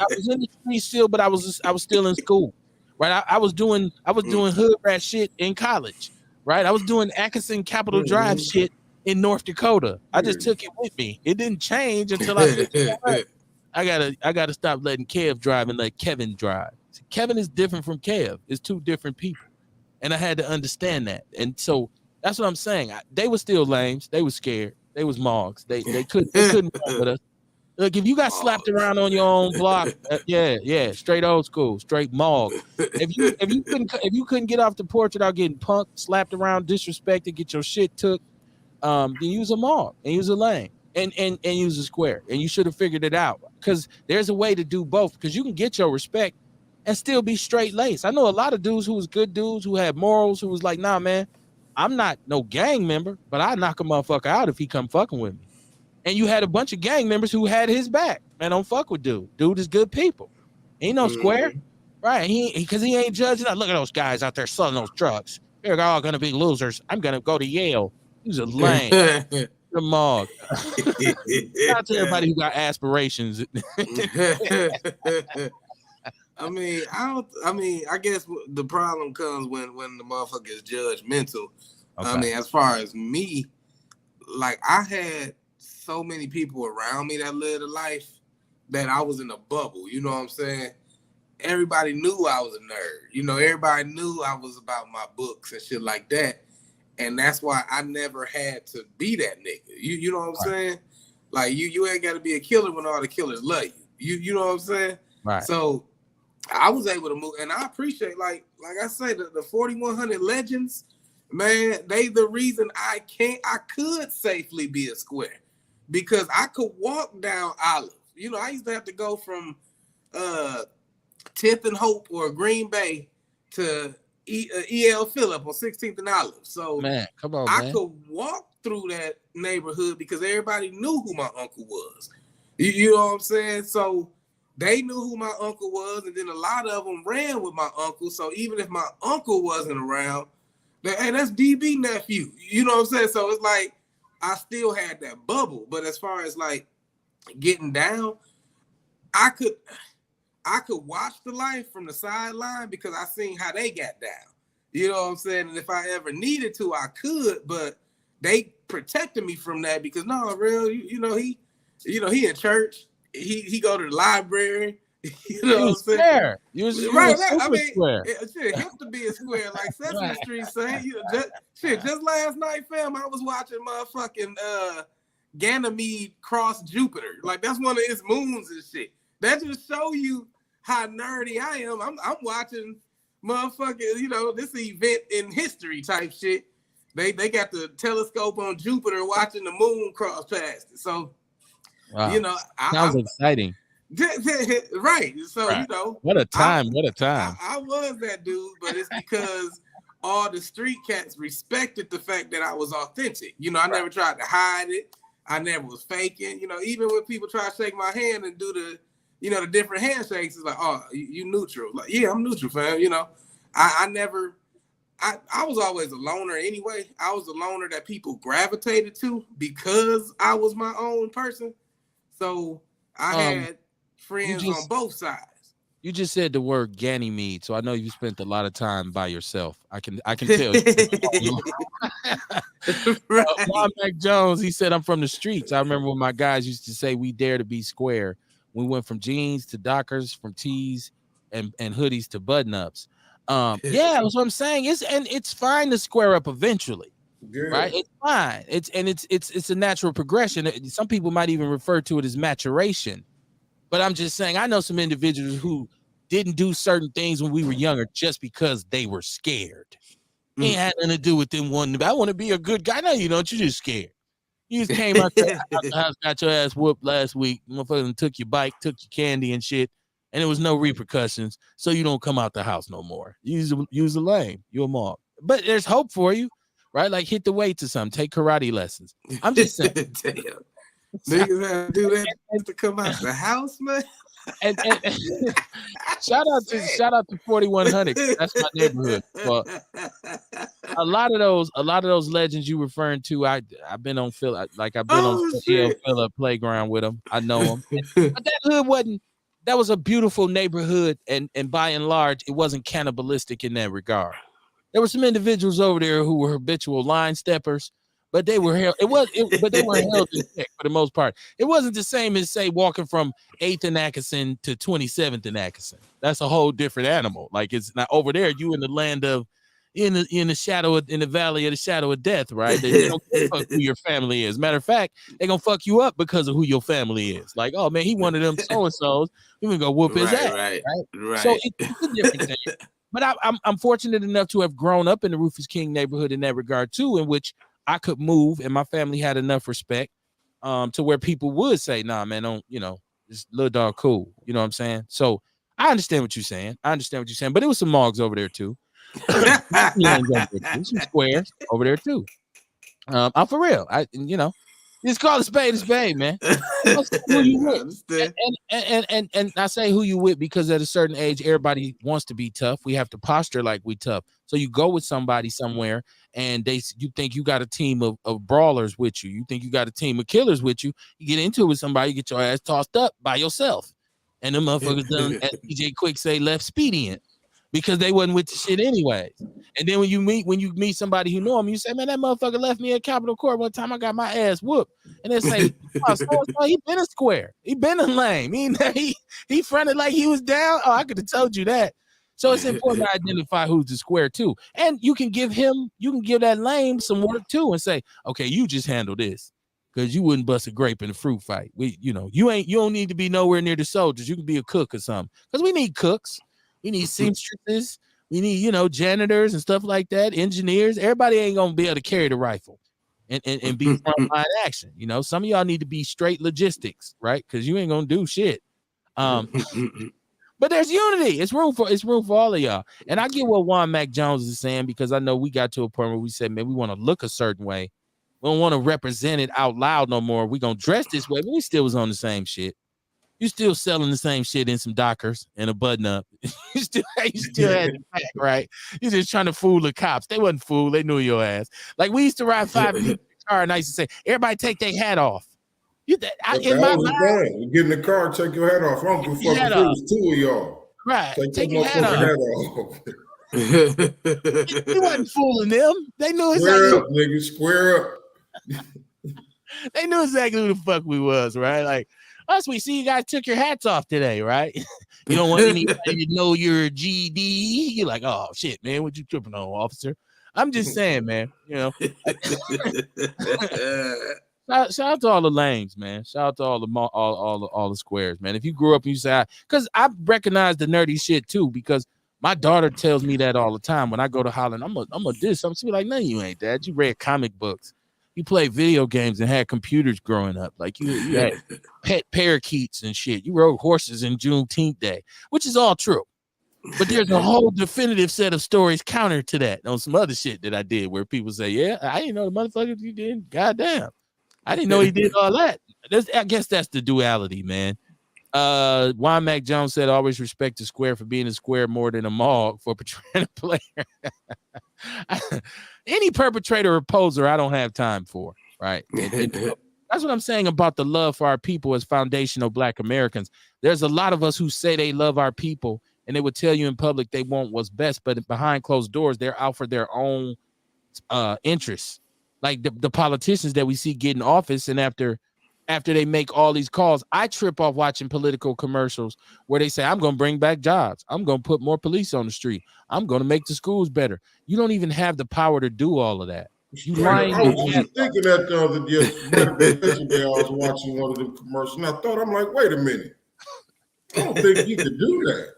was in the street still, but I was still in school. Right, I was doing hood rat shit in college. Right, I was doing Atkinson Capitol Drive shit in North Dakota. I just took it with me. It didn't change until I gotta stop letting Kev drive and let Kevin drive. See, Kevin is different from Kev. It's two different people, and I had to understand that. And so that's what I'm saying. They were still lames. They were scared. They was mogs. They couldn't fuck with us. Look, if you got slapped around on your own block, straight old school, straight mog. If you couldn't get off the porch without getting punked, slapped around, disrespected, get your shit took, then use a mog and use a lane and use a square. And you should have figured it out because there's a way to do both because you can get your respect and still be straight laced. I know a lot of dudes who was good dudes who had morals who was like, nah, man, I'm not no gang member, but I knock a motherfucker out if he come fucking with me. And you had a bunch of gang members who had his back. Man, don't fuck with dude. Dude is good people. Ain't no square. Right. Because he ain't judging. Look at those guys out there selling those drugs. They're all going to be losers. I'm going to go to Yale. He's a lame. The mog. Shout out to everybody who got aspirations. I guess the problem comes when the motherfucker is judgmental. Okay. I mean, as far as me, like I had so many people around me that lived a life that I was in a bubble. You know what I'm saying? Everybody knew I was a nerd. You know, everybody knew I was about my books and shit like that. And that's why I never had to be that nigga. You know what I'm saying? Like you ain't got to be a killer when all the killers love you. You know what I'm saying? Right. So I was able to move, and I appreciate like I say the 4100 legends, man. They the reason I could safely be a square. Because I could walk down Olive. You know, I used to have to go from 10th and Hope or Green Bay to E.L. Phillip on 16th and Olive. So man, come on, I could walk through that neighborhood because everybody knew who my uncle was. You know what I'm saying? So they knew who my uncle was, and then a lot of them ran with my uncle. So even if my uncle wasn't around, hey, that's DB nephew. You know what I'm saying? So it's like I still had that bubble. But as far as like getting down, I could watch the life from the sideline because I seen how they got down. You know what I'm saying? And if I ever needed to, I could, but they protected me from that because no, real, he in church. He go to the library. You know what I'm saying? Square. You right. I mean, shit, have to be a square like Sesame Street say. Just last night, fam, I was watching motherfucking Ganymede cross Jupiter. Like that's one of its moons and shit. That just show you how nerdy I am. I'm watching motherfucking, this event in history type shit. They got the telescope on Jupiter watching the moon cross past it. So, wow. Sounds exciting. Right. So, right. What a time. I was that dude, but it's because all the street cats respected the fact that I was authentic. I never tried to hide it. I never was faking. Even when people try to shake my hand and do the different handshakes, it's like, oh, you neutral. Like, yeah, I'm neutral, fam. I was always a loner anyway. I was a loner that people gravitated to because I was my own person. So I had friends on both sides. You just said the word Ganymede, so I know you spent a lot of time by yourself. I can tell. Right. Juan Mac Jones, he said, I'm from the streets. I remember when my guys used to say we dare to be square. We went from jeans to Dockers, from tees and hoodies to button-ups. Yeah, that's what I'm saying. It's fine to square up eventually. Yeah. Right? It's fine. It's a natural progression. Some people might even refer to it as maturation. But I'm just saying, I know some individuals who didn't do certain things when we were younger just because they were scared. It ain't had nothing to do with them wanting to. I want to be a good guy. No, you don't. You're just scared. You just came out the house, got your ass whooped last week. Motherfucker took your bike, took your candy and shit, and there was no repercussions. So you don't come out the house no more. Use the lane. You're a mob. But there's hope for you, right? Like hit the weights or something. Take karate lessons. I'm just saying. Damn. Niggas have to do that to come out the house, man. And shout out to 4100. That's my neighborhood. Well, a lot of those legends you referring to, I've been on Phil, like I've been on Phil playground with them. I know them. But that hood that was a beautiful neighborhood, and by and large, it wasn't cannibalistic in that regard. There were some individuals over there who were habitual line steppers. But they were held. But they were held in check for the most part. It wasn't the same as say walking from 8th and Atkinson to 27th and Atkinson. That's a whole different animal. Like it's not over there. You in the land of, in the shadow in the valley of the shadow of death, right? They don't fuck who your family is. Matter of fact, they're gonna fuck you up because of who your family is. Like, oh man, he one of them so and so's. You gonna go whoop his ass, right? So it's a different thing. But I'm fortunate enough to have grown up in the Rufus King neighborhood in that regard too, in which I could move and my family had enough respect to where people would say, nah, man, don't, this little dog cool. You know what I'm saying? So I understand what you're saying. But it was some mogs over there too. Some squares over there too. I'm for real. Just call a spade, man. Who you with? And I say who you with because at a certain age, everybody wants to be tough. We have to posture like we tough. So you go with somebody somewhere and you think you got a team of brawlers with you. You think you got a team of killers with you. You get into it with somebody, you get your ass tossed up by yourself. And them motherfuckers done, as DJ Quick say, left Speedient because they wasn't with the shit anyways. And then when you meet somebody who know him, you say, man, that motherfucker left me at Capitol Court one time. I got my ass whooped. And they say, oh, he been a square. He been a lame. He fronted like he was down. Oh, I could have told you that. So it's important to identify who's the square too. And you can give that lame some work too and say, okay, you just handle this. Because you wouldn't bust a grape in a fruit fight. You don't need to be nowhere near the soldiers. You can be a cook or something. Because we need cooks. We need seamstresses. We need, janitors and stuff like that, engineers. Everybody ain't going to be able to carry the rifle and be frontline action. Some of y'all need to be straight logistics, right? Because you ain't going to do shit. But there's unity. It's room for all of y'all. And I get what Juan Mac Jones is saying, because I know we got to a point where we said, man, we want to look a certain way. We don't want to represent it out loud no more. We gonna dress this way, but we still was on the same shit. You still selling the same shit in some Dockers and a button up. you still had the pack, right? You just trying to fool the cops. They wasn't fooled. They knew your ass. Like we used to ride 5 in the car, and I used to say, everybody take their hat off. In my mind, you get in the car, take your hat off. I don't give a fuck if it was 2 of y'all. Right. Take your hat off. You wasn't fooling them. They knew exactly. Square up, nigga. Square up. They knew exactly who the fuck we was, right? Like, us, we see you guys took your hats off today, right? You don't want anybody to know you're a GD. You're like, oh shit, man, what you tripping on, officer? I'm just saying, man. You know. Shout out to all the lanes, man. Shout out to all the squares, man. If you grew up and you say, because I recognize the nerdy shit too, because my daughter tells me that all the time when I go to Holland. I'm a this. I'm like, no, you ain't, Dad. You read comic books. You played video games and had computers growing up. Like you had pet parakeets and shit. You rode horses in Juneteenth Day, which is all true. But there's a whole definitive set of stories counter to that on some other shit that I did where people say, yeah, I didn't know the motherfucker you did. Goddamn. I didn't know he did all that. I guess that's the duality, man. Juan Mac Jones said, always respect the square for being a square more than a mall for portraying a player. Any perpetrator or poser, I don't have time for, right? And that's what I'm saying about the love for our people as foundational Black Americans. There's a lot of us who say they love our people, and they would tell you in public they want what's best, but behind closed doors, they're out for their own interests. Like the politicians that we see get in office, and after they make all these calls, I trip off watching political commercials where they say, I'm going to bring back jobs. I'm going to put more police on the street. I'm going to make the schools better. You don't even have the power to do all of that. You lying. I was just thinking that the other day. Yesterday I was watching one of the commercials, and I'm like, wait a minute. I don't think you could do that.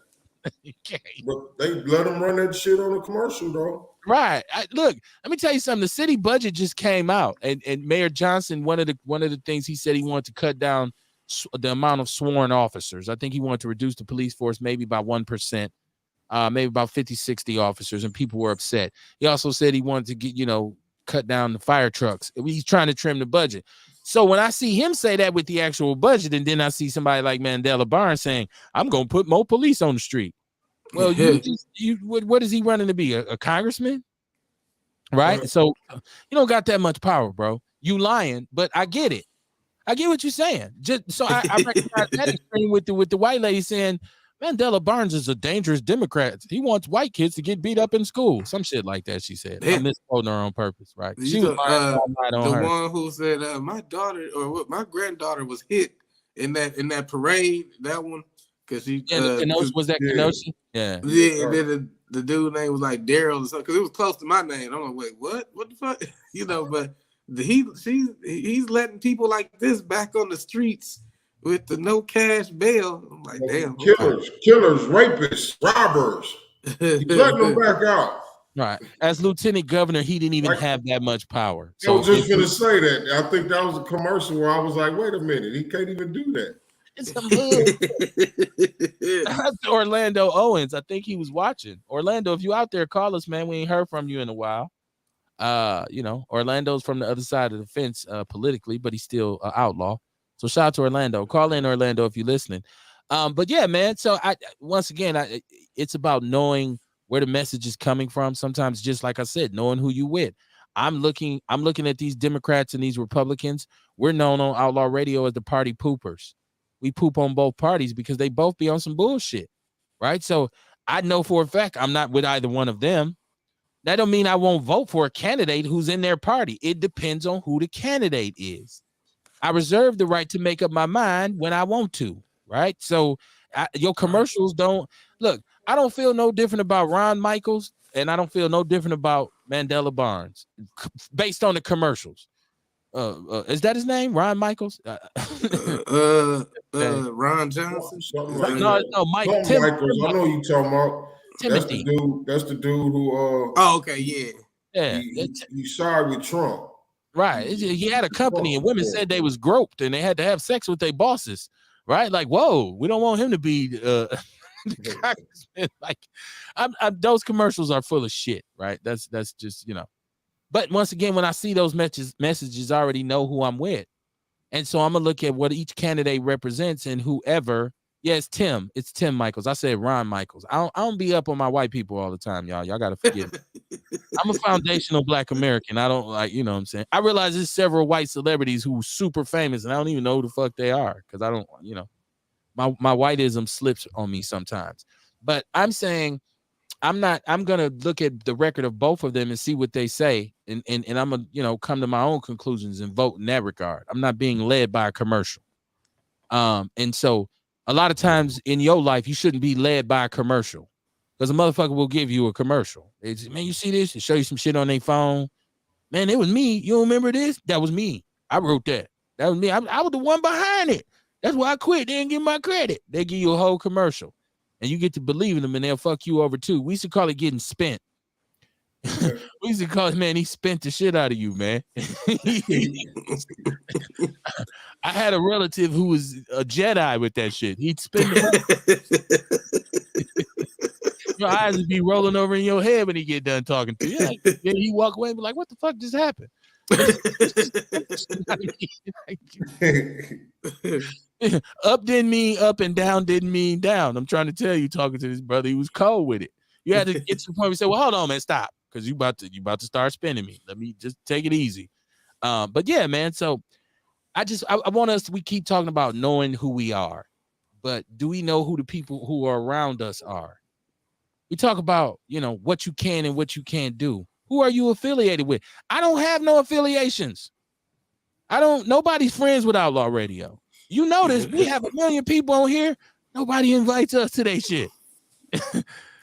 You can't. But they let them run that shit on the commercial, though. Right. Look, let me tell you something. The city budget just came out, and Mayor Johnson, one of the things he said, he wanted to cut down the amount of sworn officers. I think he wanted to reduce the police force maybe by 1%, maybe about 50, 60 officers, and people were upset. He also said he wanted to get, cut down the fire trucks. He's trying to trim the budget. So when I see him say that with the actual budget, and then I see somebody like Mandela Barnes saying, I'm going to put more police on the street. Well, what is he running to be? A congressman? Right? So you don't got that much power, bro. You lying, but I get it. I get what you're saying. Just so I recognize that extreme with the white lady saying Mandela Barnes is a dangerous Democrat. He wants white kids to get beat up in school. Some shit like that, she said. I'm misquoting her on purpose, right? She was the one who said my daughter or my granddaughter was hit in that parade. That one. Cause he was that Kenosha? Yeah. And then the dude name was like Daryl or something, because it was close to my name. I'm like, wait, what? What the fuck? But he's letting people like this back on the streets with the no cash bail. I'm like, damn. Killers, rapists, robbers. He's letting them back out. Right. As lieutenant governor, he didn't even have that much power. So I was just gonna say that. I think that was a commercial where I was like, wait a minute, he can't even do that. It's some Orlando Owens. I think he was watching. Orlando, if you out there, call us, man. We ain't heard from you in a while. Orlando's from the other side of the fence politically, but he's still an outlaw. So shout out to Orlando. Call in, Orlando, if you're listening. But yeah, man. So it's about knowing where the message is coming from. Sometimes, just like I said, knowing who you with. I'm looking at these Democrats and these Republicans. We're known on Outlaw Radio as the party poopers. We poop on both parties because they both be on some bullshit, right? So I know for a fact I'm not with either one of them. That don't mean I won't vote for a candidate who's in their party. It depends on who the candidate is. I reserve the right to make up my mind when I want to, right? So your commercials don't look. I don't feel no different about Ron Michaels, and I don't feel no different about Mandela Barnes based on the commercials. Is that his name? Ron Michaels? Ron Johnson? No, Mike. Michaels. I know you talking about. Timothy. That's the dude who. Okay, yeah. Yeah. He sided with Trump. Right. He had a company, and women said they was groped, and they had to have sex with their bosses. Right? Like, whoa, we don't want him to be Like, those commercials are full of shit, right? That's just, But once again, when I see those messages, I already know who I'm with. And so I'm going to look at what each candidate represents and whoever. Yeah, it's Tim Michaels. I said Ron Michaels. I don't be up on my white people all the time, y'all. Y'all got to forgive me. I'm a foundational Black American. I don't like, you know what I'm saying? I realize there's several white celebrities who are super famous, and I don't even know who the fuck they are because I don't, my whiteism slips on me sometimes. But I'm saying I'm going to look at the record of both of them and see what they say. And I'm going to, come to my own conclusions and vote in that regard. I'm not being led by a commercial. And so a lot of times in your life, you shouldn't be led by a commercial because a motherfucker will give you a commercial. It's, man, you see this? They show you some shit on their phone. Man, it was me. You don't remember this? That was me. I wrote that. That was me. I was the one behind it. That's why I quit. They didn't give my credit. They give you a whole commercial. And you get to believe in them, and they'll fuck you over too. We used to call it getting spent. We used to call it, man, he spent the shit out of you, man. I had a relative who was a Jedi with that shit. He'd spend the money. Your eyes would be rolling over in your head when he get done talking to you. Like, then he walk away and be like, what the fuck just happened? Up didn't mean up and down didn't mean down. I'm trying to tell you, talking to this brother, he was cold with it. You had to get to the point where you say, well, hold on, man, stop. Because you about to start spinning me. Let me just take it easy. But yeah, man. So I want us, we keep talking about knowing who we are, but do we know who the people who are around us are? We talk about, what you can and what you can't do. Who are you affiliated with? I don't have no affiliations. Nobody's friends with Outlaw Radio. You notice we have 1 million people on here. Nobody invites us to their shit.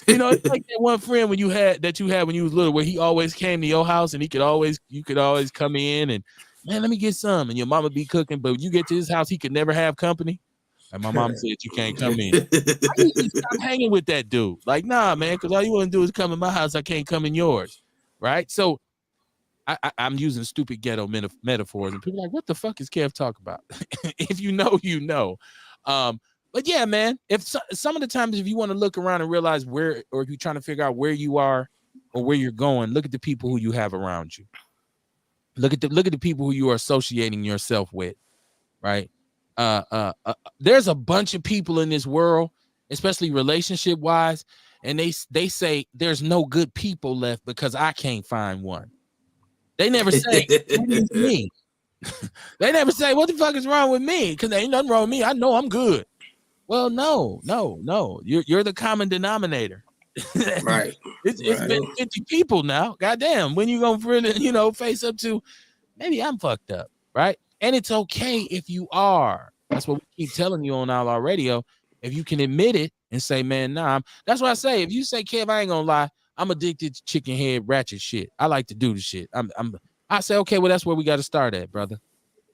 It's like that one friend when you had when you was little, where he always came to your house and you could always come in and, man, let me get some. And your mama be cooking, but when you get to his house, he could never have company. And my mom said, you can't come in. I need to stop hanging with that dude. Like, nah, man, because all you want to do is come in my house. I can't come in yours. Right? So I'm using stupid ghetto metaphors, and people are like, what the fuck is Kev talking about? If you know, you know. But yeah, man, some of the times if you want to look around and realize where, or if you're trying to figure out where you are or where you're going, look at the people who you have around you. Look at the people who you are associating yourself with, right? There's a bunch of people in this world, especially relationship wise, and they say there's no good people left because I can't find one. They never say it's me. They never say what the fuck is wrong with me, because there ain't nothing wrong with me. I know I'm good. Well, no. You're the common denominator. Right. It's been 50 people now. Goddamn. When you gonna really, face up to maybe I'm fucked up, right? And it's okay if you are. That's what we keep telling you on Outlaw Radio. If you can admit it and say, man, nah. That's what I say. If you say, Kev, I ain't gonna lie, I'm addicted to chicken head ratchet shit. I like to do the shit. I say, okay, well, that's where we got to start at, brother.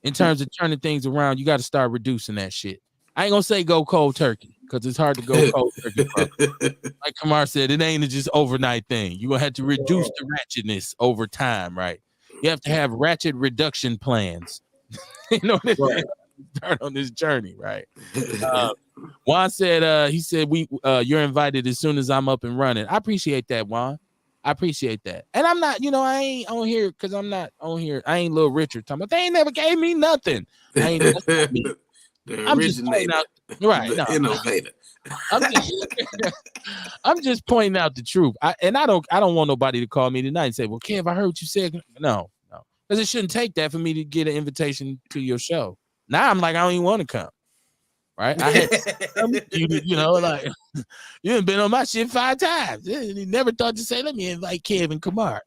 In terms of turning things around, you got to start reducing that shit. I ain't gonna say go cold turkey, because it's hard to go cold turkey. Like Kamar said, it ain't just overnight thing. You're gonna have to reduce the ratchetness over time, right? You have to have ratchet reduction plans. Right. Start on this journey, right? Juan said, he said, you're invited as soon as I'm up and running. I appreciate that, Juan. I appreciate that. And I'm not, I ain't on here because I'm not on here. I ain't Little Richard talking about, they ain't never gave me nothing. I'm just pointing out, right? No, innovator. I'm just pointing out the truth. I don't want nobody to call me tonight and say, well, Kev, I heard what you said. No, because it shouldn't take that for me to get an invitation to your show. Now I'm like, I don't even want to come. Right? I had like you have been on my shit 5 times. You never thought to say, let me invite Kev and Kamar.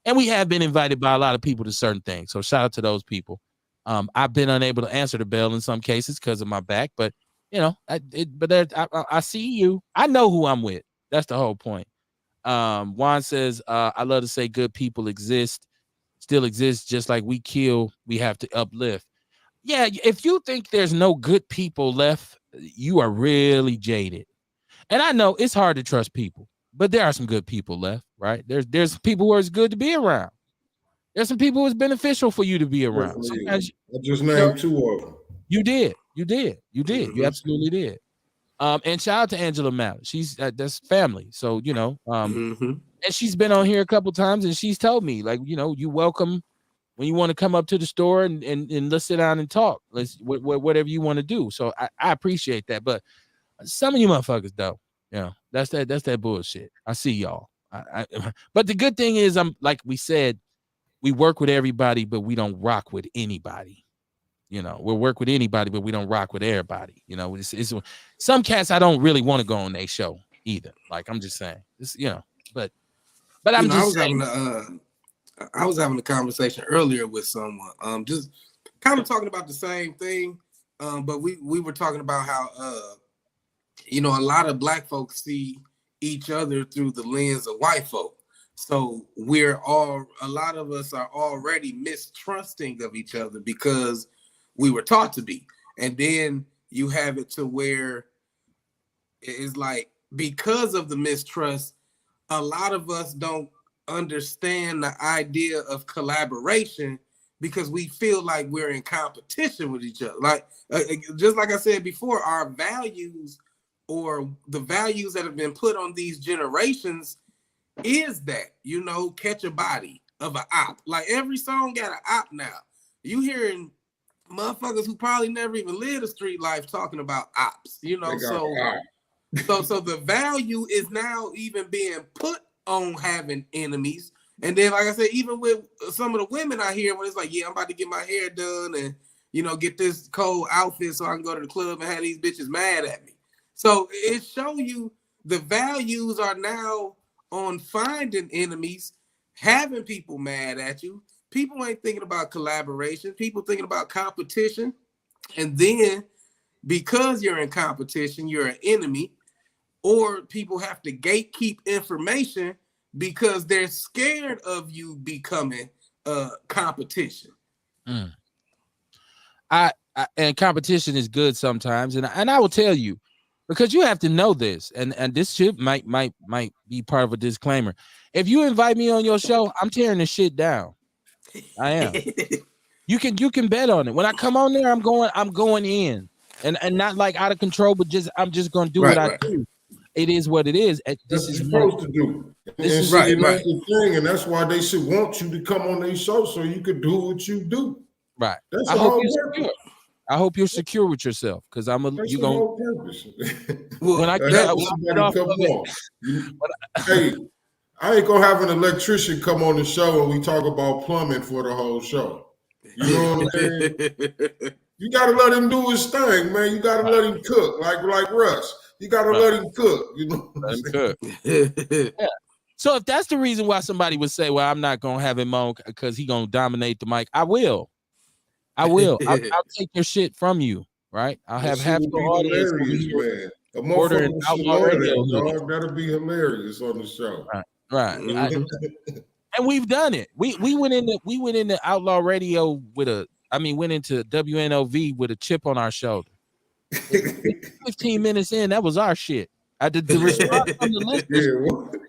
And we have been invited by a lot of people to certain things. So shout out to those people. I've been unable to answer the bell in some cases because of my back, but I see you. I know who I'm with. That's the whole point. Juan says, I love to say good people still exist, just like we kill, we have to uplift. Yeah, if you think there's no good people left, you are really jaded. And I know it's hard to trust people, but there are some good people left, right? There's people who are good to be around. There's some people who's beneficial for you to be around. I just named 2 of them. You did. You absolutely did. And shout out to Angela Mallett. She's that's family. So, and she's been on here a couple times and she's told me, like, you welcome when you want to come up to the store and let's sit down and talk. Let's whatever you want to do. So I appreciate that. But some of you motherfuckers though, that's that bullshit. I see y'all. But the good thing is, I'm like we said, we work with everybody, but we don't rock with anybody. We'll work with anybody, but we don't rock with everybody. It's some cats I don't really want to go on their show either. Like I'm just saying, but I'm just saying. I was having a conversation earlier with someone, just kind of talking about the same thing, but we were talking about how a lot of black folks see each other through the lens of white folk. So a lot of us are already mistrusting of each other because we were taught to be. And then you have it to where it's like, because of the mistrust, a lot of us don't understand the idea of collaboration because we feel like we're in competition with each other. Like, just like I said before, our values or the values that have been put on these generations is that, catch a body of an op. Like every song got an op now. You hearing motherfuckers who probably never even lived a street life talking about ops, so the value is now even being put on having enemies. And then, like I said, even with some of the women I hear when it's like, yeah, I'm about to get my hair done and, get this cold outfit so I can go to the club and have these bitches mad at me. So it shows you the values are now on finding enemies, having people mad at you. People ain't thinking about collaboration. People thinking about competition. And then because you're in competition, you're an enemy, or people have to gatekeep information because they're scared of you becoming competition. And competition is good sometimes. And I will tell you, because you have to know this, and this shit might be part of a disclaimer. If you invite me on your show, I'm tearing the shit down. I am. You can bet on it. When I come on there, I'm going in, and not like out of control, but I'm just gonna do what I do. It is what it is. This is supposed to do. That's the thing, and that's why they should want you to come on their show so you could do what you do. Right. That's all work. I hope you're secure with yourself, because you gonna. When I get off of it, hey, I ain't gonna have an electrician come on the show and we talk about plumbing for the whole show. You know what I'm saying? You gotta let him do his thing, man. You gotta let him cook, like Russ. You gotta let him cook. Let him cook. Yeah. So if that's the reason why somebody would say, "Well, I'm not gonna have him on because he gonna dominate the mic," I will. I'll take your shit from you, right? I'll have half the audience ordering Outlaw Radio. Dog, that'll be hilarious on the show. Right. And we've done it. We went into Outlaw Radio went into WNOV with a chip on our shoulder. 15 minutes in, that was our shit. The response from the listeners,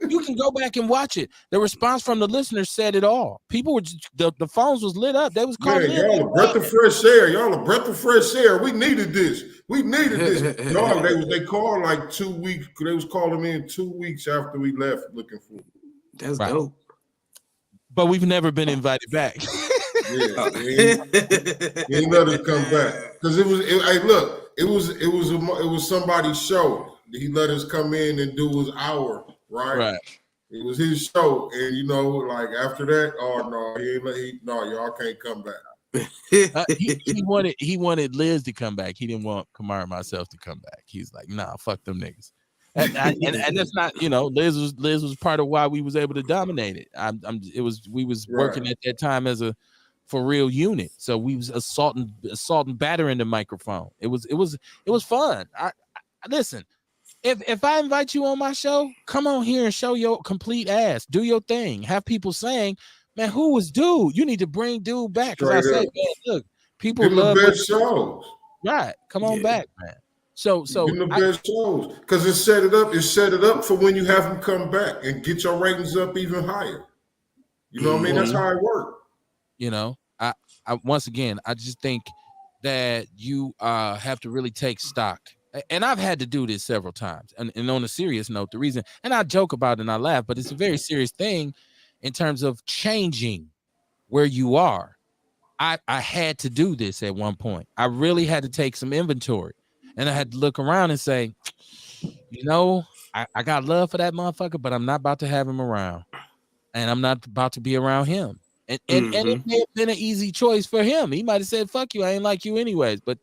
you can go back and watch it. The response from the listeners said it all. People were the phones was lit up. They was calling. Y'all a breath of fresh air. Y'all a breath of fresh air. We needed this. Dog, they called like 2 weeks. They was calling me in 2 weeks after we left looking for. That's dope. But we've never been invited back. He let us come back because it was somebody's show. He let us come in and do his hour, right? It was his show, and like after that, y'all can't come back. He wanted Liz to come back. He didn't want Kamar and myself to come back. He's like, nah, fuck them niggas. And that's not, Liz was part of why we was able to dominate it. We was working at that time as a for real unit, so we was assault and battering the microphone. It was fun. I listen. If I invite you on my show, come on here and show your complete ass. Do your thing. Have people saying, man, who was dude? You need to bring dude back. Because I say, man, look, people love the best shows. Right. Come on back, man. So the best shows. Because it's set it up for when you have them come back and get your ratings up even higher. You know what I mean? That's how it works. I once again, I just think that you have to really take stock. and I've had to do this several times. And on a serious note, the reason, and I joke about it and I laugh, but it's a very serious thing in terms of changing where you are. I had to do this at one point. I really had to take some inventory, and I had to look around and say, I got love for that motherfucker, but I'm not about to have him around, and I'm not about to be around him. And it may have been an easy choice for him. He might have said, "Fuck you, I ain't like you anyways." But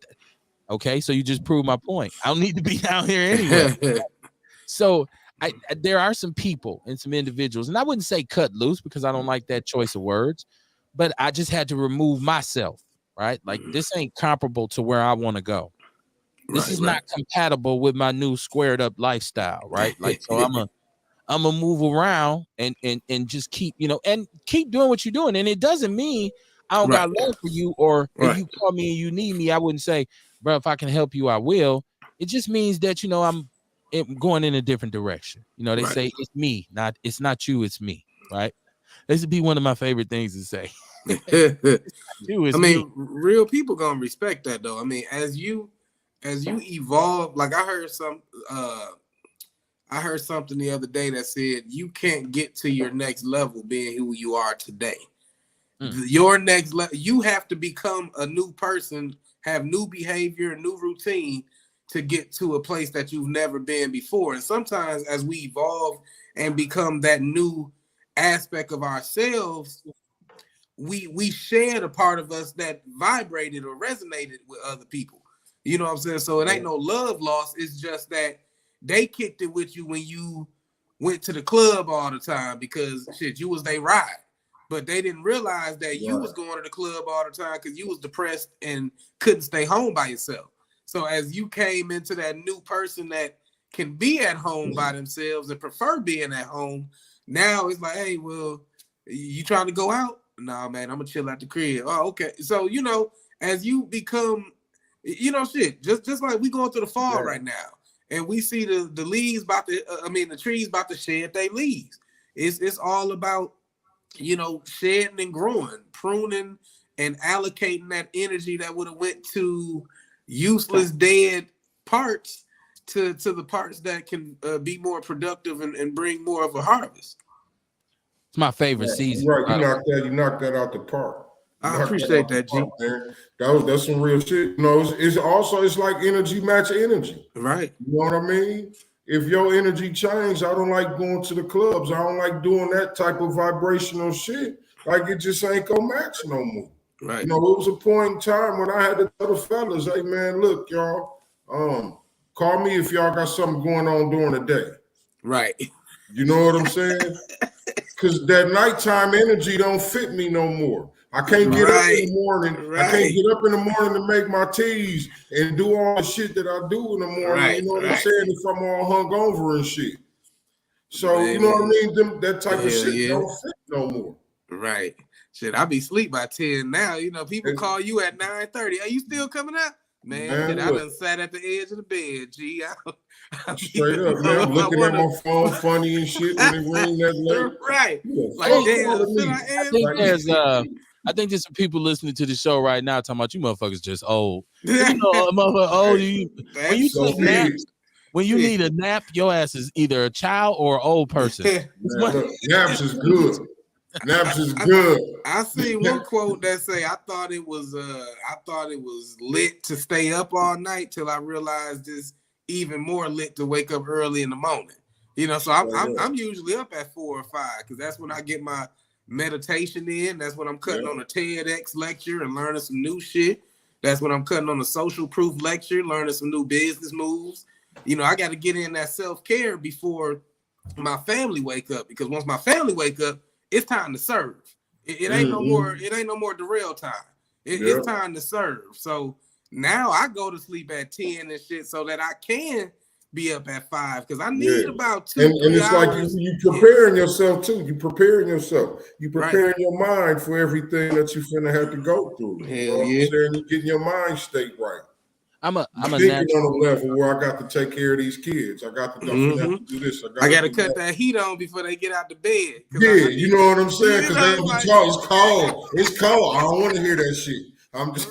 okay, so you just proved my point. I don't need to be down here anyway. So there are some people and some individuals, and I wouldn't say cut loose because I don't like that choice of words, but I just had to remove myself, right? Like this ain't comparable to where I want to go. This is not compatible with my new squared up lifestyle, right? Like, so I'm gonna move around and just keep, and keep doing what you're doing. And it doesn't mean I don't got love for you, or if you call me and you need me, I wouldn't say, bro, if I can help you, I will. It just means that, I'm going in a different direction. They say it's me, it's not you, it's me, right? This would be one of my favorite things to say. Real people gonna respect that though. I mean, as you evolve, like I heard something the other day that said you can't get to your next level being who you are today. Your next level, you have to become a new person, have new behavior, new routine to get to a place that you've never been before. And sometimes as we evolve and become that new aspect of ourselves, we shared a part of us that vibrated or resonated with other people. You know what I'm saying? So it ain't no love loss. It's just that they kicked it with you when you went to the club all the time because shit, you was they ride. But they didn't realize that you was going to the club all the time because you was depressed and couldn't stay home by yourself. So as you came into that new person that can be at home by themselves and prefer being at home, now it's like, hey, well, you trying to go out? Nah, man, I'm gonna chill at the crib. Oh, okay. So, as you become, shit, just like we going through the fall right now, and we see the leaves about to, the trees about to shed their leaves. It's all about, shedding and growing, pruning and allocating that energy that would have went to useless dead parts to the parts that can be more productive and bring more of a harvest. It's my favorite season. Right, you knocked that out the park. I appreciate that, G. That's some real shit. It's like energy match energy. Right. You know what I mean? If your energy changed, I don't like going to the clubs. I don't like doing that type of vibrational shit. Like it just ain't gonna match no more. Right. It was a point in time when I had to tell the fellas, hey man, look, y'all, call me if y'all got something going on during the day. Right. You know what I'm saying? Because that nighttime energy don't fit me no more. I can't get up in the morning. I can't get up in the morning to make my teas and do all the shit that I do in the morning. You know what I'm saying? If I'm all hungover and shit. So, you know what I mean? That type of shit don't fit no more. Right. Shit, I be asleep by 10 now. People call you at 9:30. Are you still coming out? Man, I done sat at the edge of the bed, G. Straight up, man. I'm looking at my phone funny and shit when it rings that late. Right. I think there's some people listening to the show right now talking about you motherfuckers just old. Motherfucker old. When you need a nap, your ass is either a child or an old person. Man, naps is good. Naps is good. I see one quote that say, I thought it was lit to stay up all night till I realized it's even more lit to wake up early in the morning. So I'm usually up at 4 or 5 because that's when I get my meditation in. That's when I'm cutting on a TEDx lecture and learning some new shit. That's when I'm cutting on a social proof lecture, learning some new business moves. I got to get in that self-care before my family wake up, because once my family wake up, it's time to serve. It ain't no more. It ain't no more derail time. It's time to serve. So now I go to sleep at 10 and shit so that I can be up at 5 because I need about 2 and it's hours. Like you preparing yourself too. You preparing yourself. You preparing your mind for everything that you finna have to go through. You're getting your mind state right. I'm thinking on a level where I got to take care of these kids. I got to do this. I got to cut that heat on before they get out the bed. Yeah, you know what I'm saying? Because they be talking. It's cold. It's cold. I don't want to hear that shit. I'm just.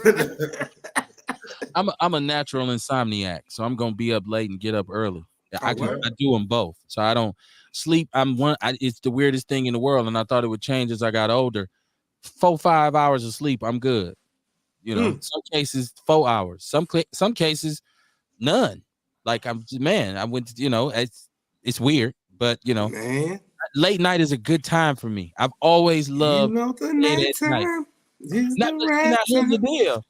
I'm a natural insomniac, so I'm gonna be up late and get up early. I do them both, so I don't sleep. It's the weirdest thing in the world, and I thought it would change as I got older. 4-5 hours of sleep, I'm good. You know, some cases 4 hours, some cases none. Like I went to, it's weird, but man, late night is a good time for me. I've always loved the night time. Now here's the deal.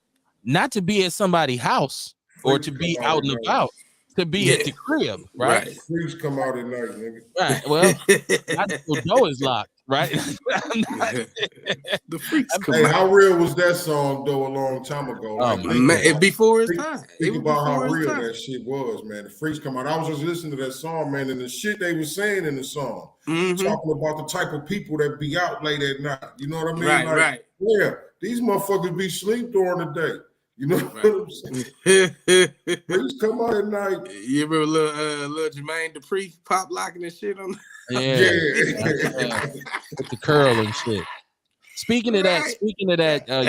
Not to be at somebody's house or to be out and about, to be at the crib, right? Freaks come out at night, nigga. Right. Well, the door is locked, right? The freaks come out. How real was that song though? A long time ago. Before his time. Think about how real that shit was, man. The freaks come out. I was just listening to that song, man, and the shit they were saying in the song, talking about the type of people that be out late at night. You know what I mean? Right. Yeah, these motherfuckers be sleep during the day. You know what I'm saying? Freaks come out at night. You remember little Jermaine Dupri pop locking and shit on? Yeah. With the curl and shit. Speaking of that,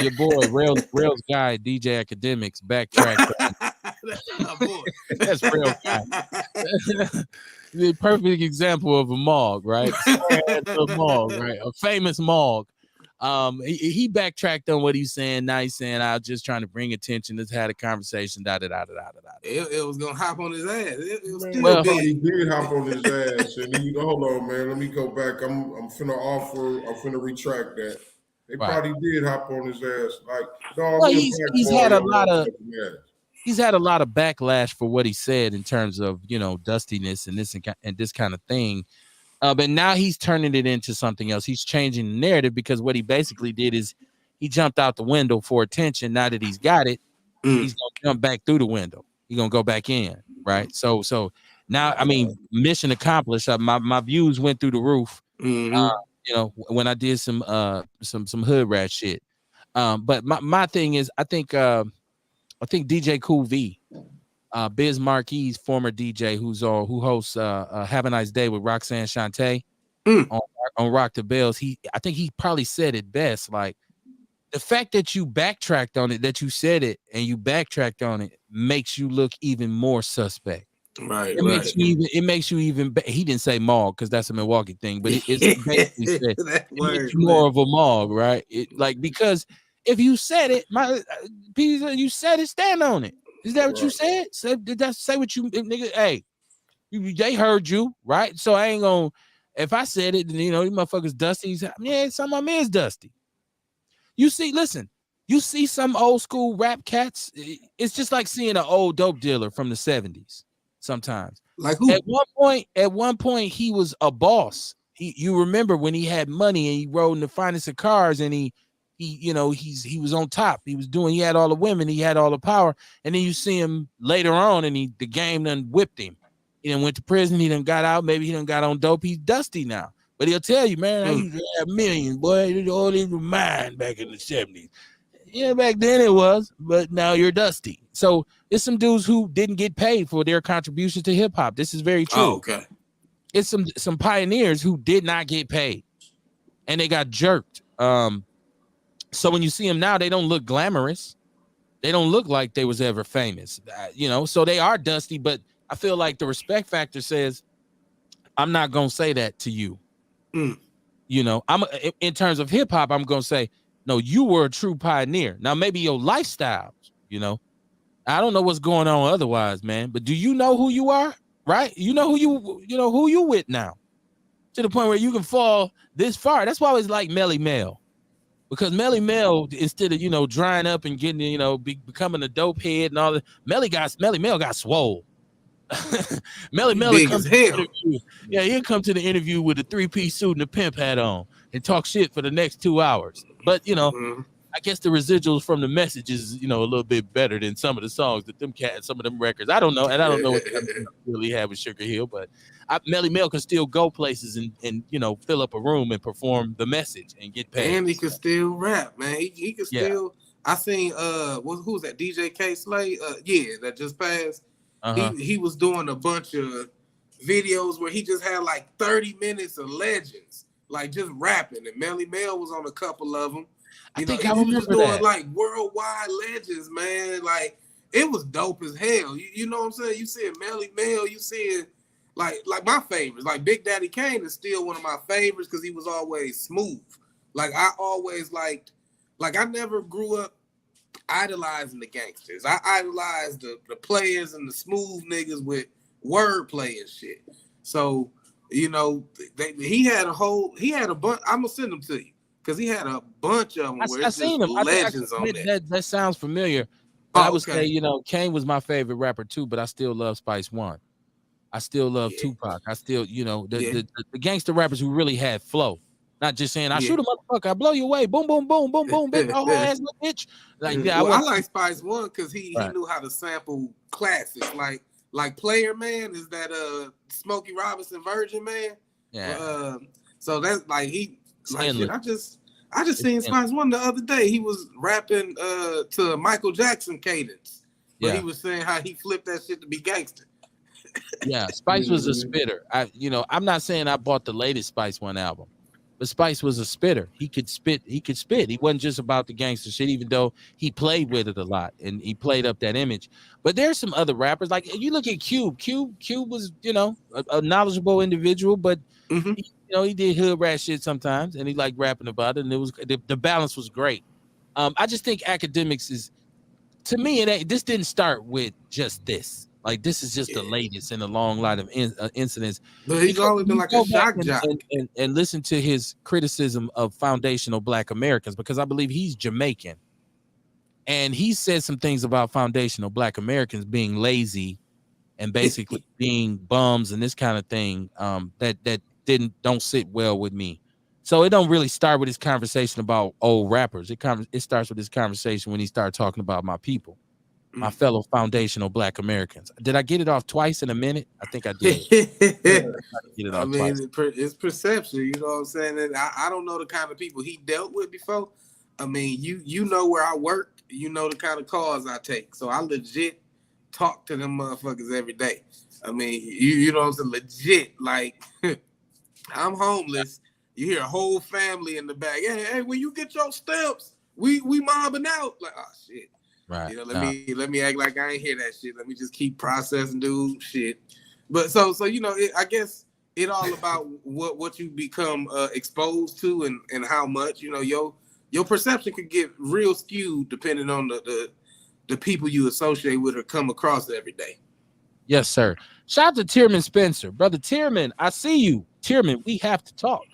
your boy Rails guy DJ Academics backtracked. That's Rails guy. The perfect example of a Mog, right? A famous Mog. He backtracked on what he's saying. Now he's saying, I was just trying to bring attention. Let's have a conversation. It was gonna hop on his ass. He did hop on his ass. And hold on, man. Let me go back. I'm finna retract that. They probably did hop on his ass. He's had a lot of backlash for what he said in terms of dustiness and this kind of thing. But now he's turning it into something else. He's changing the narrative because what he basically did is he jumped out the window for attention. Now that he's got it, he's gonna jump back through the window. He's gonna go back in, right? So now, mission accomplished. My views went through the roof. When I did some hood rat shit. But my thing is, I think DJ Cool V, Biz Marquis' former DJ, who hosts Have a Nice Day with Roxanne Shante on Rock the Bells. I think he probably said it best. Like, the fact that you backtracked on it, that you said it and you backtracked on it, makes you look even more suspect. Right. It makes you even. He didn't say Mog because that's a Milwaukee thing, but it's basically said, it makes you more of a Mog, right? Because if you said it, you said it, stand on it. Is that what you said? Did that say what you, nigga? Hey, they heard you, right? So I ain't gonna. If I said it, then these motherfuckers dusty. Yeah, some of them is dusty. You see some old school rap cats. It's just like seeing an old dope dealer from the 70s. Sometimes, like who? At one point, he was a boss. You remember when he had money and he rode in the finest of cars, and he was on top. He had all the women, he had all the power, and then you see him later on, and the game done whipped him. He done went to prison. He done got out. Maybe he done got on dope. He's dusty now, but he'll tell you, man, I used to have millions, boy. All these were mine back in the 70s. Yeah, back then it was, but now you're dusty. So it's some dudes who didn't get paid for their contribution to hip hop. This is very true. Oh, okay. It's some pioneers who did not get paid, and they got jerked. So when you see them now, they don't look glamorous. They don't look like they was ever famous. So they are dusty. But I feel like the respect factor says, I'm not gonna say that to you. I'm in terms of hip hop, I'm gonna say, no, you were a true pioneer. Now, maybe your lifestyle, I don't know what's going on otherwise, man. But do you know who you are? Right? You know who you with now. To the point where you can fall this far. That's why I always like Melly Mel. Because Melly Mel, instead of, drying up and getting, becoming a dope head and all that, Melly Mel got swole. Melly Mel he'll come to the interview with a 3-piece suit and a pimp hat on and talk shit for the next 2 hours. But I guess the residuals from the message is a little bit better than some of the songs that some of them records. I don't know, and I don't know what they really have with Sugar Hill, but Melly Mel can still go places and fill up a room and perform the message and get paid. And he can still rap, man. He can still. I seen who's that? DJ K Slay? That just passed. He was doing a bunch of videos where he just had like 30 minutes of legends, like just rapping. And Melly Mel was on a couple of them. I think I remember doing like worldwide legends, man. Like, it was dope as hell. You know what I'm saying? You see Melly Mel, you see like my favorites. Like Big Daddy Kane is still one of my favorites because he was always smooth. Like I always liked, like I never grew up idolizing the gangsters. I idolized the players and the smooth niggas with wordplay and shit. So, you know, he had a bunch. I'm gonna send them to you because he had a bunch of them where it's just legends on there. That sounds familiar. I would say, you know, Kane was my favorite rapper too, but I still love Spice One. I still love Tupac. I still, you know, the gangster rappers who really had flow. Not just saying, I shoot a motherfucker, I blow you away, boom, boom, boom, boom, boom, bitch, oh ass bitch. Like, yeah, I like Spice One because he knew how to sample classics. Like Player Man is that Smokey Robinson Virgin Man. Yeah. So that's like shit, I just seen Spice One the other day. He was rapping to Michael Jackson cadence. But he was saying how he flipped that shit to be gangster. Yeah, Spice was a spitter. I'm not saying I bought the latest Spice One album. But Spice was a spitter. He could spit. He wasn't just about the gangster shit, even though he played with it a lot and he played up that image. But there's some other rappers. Like you look at Cube. Cube was, you know, a knowledgeable individual, but he, you know, he did hood rat shit sometimes and he liked rapping about it. And it was the balance was great. I just think academics is, to me, this didn't start with just this. Like this is just the latest in a long line of incidents. But he's always been like a shock jock. And listen to his criticism of foundational Black Americans, because I believe he's Jamaican, and he said some things about foundational Black Americans being lazy and basically being bums and this kind of thing that don't sit well with me. So it don't really start with his conversation about old rappers. It starts with his conversation when he started talking about my people. My fellow foundational Black Americans. Did I get it off twice in a minute? I think I did. It's perception. You know what I'm saying? And I don't know the kind of people he dealt with before. I mean, you know where I work. You know the kind of calls I take. So I legit talk to them motherfuckers every day. I mean, you know what I'm saying? Legit. Like, I'm homeless. You hear a whole family in the back. Hey, when you get your stamps, we mobbing out. Like, oh, shit. Right. You know, let me act like I ain't hear that shit. Let me just keep processing, dude. Shit. But so you know, I guess it all about what you become exposed to and how much. You know, your perception could get real skewed depending on the people you associate with or come across every day. Yes, sir. Shout out to Tierman Spencer, brother Tierman. I see you, Tierman. We have to talk.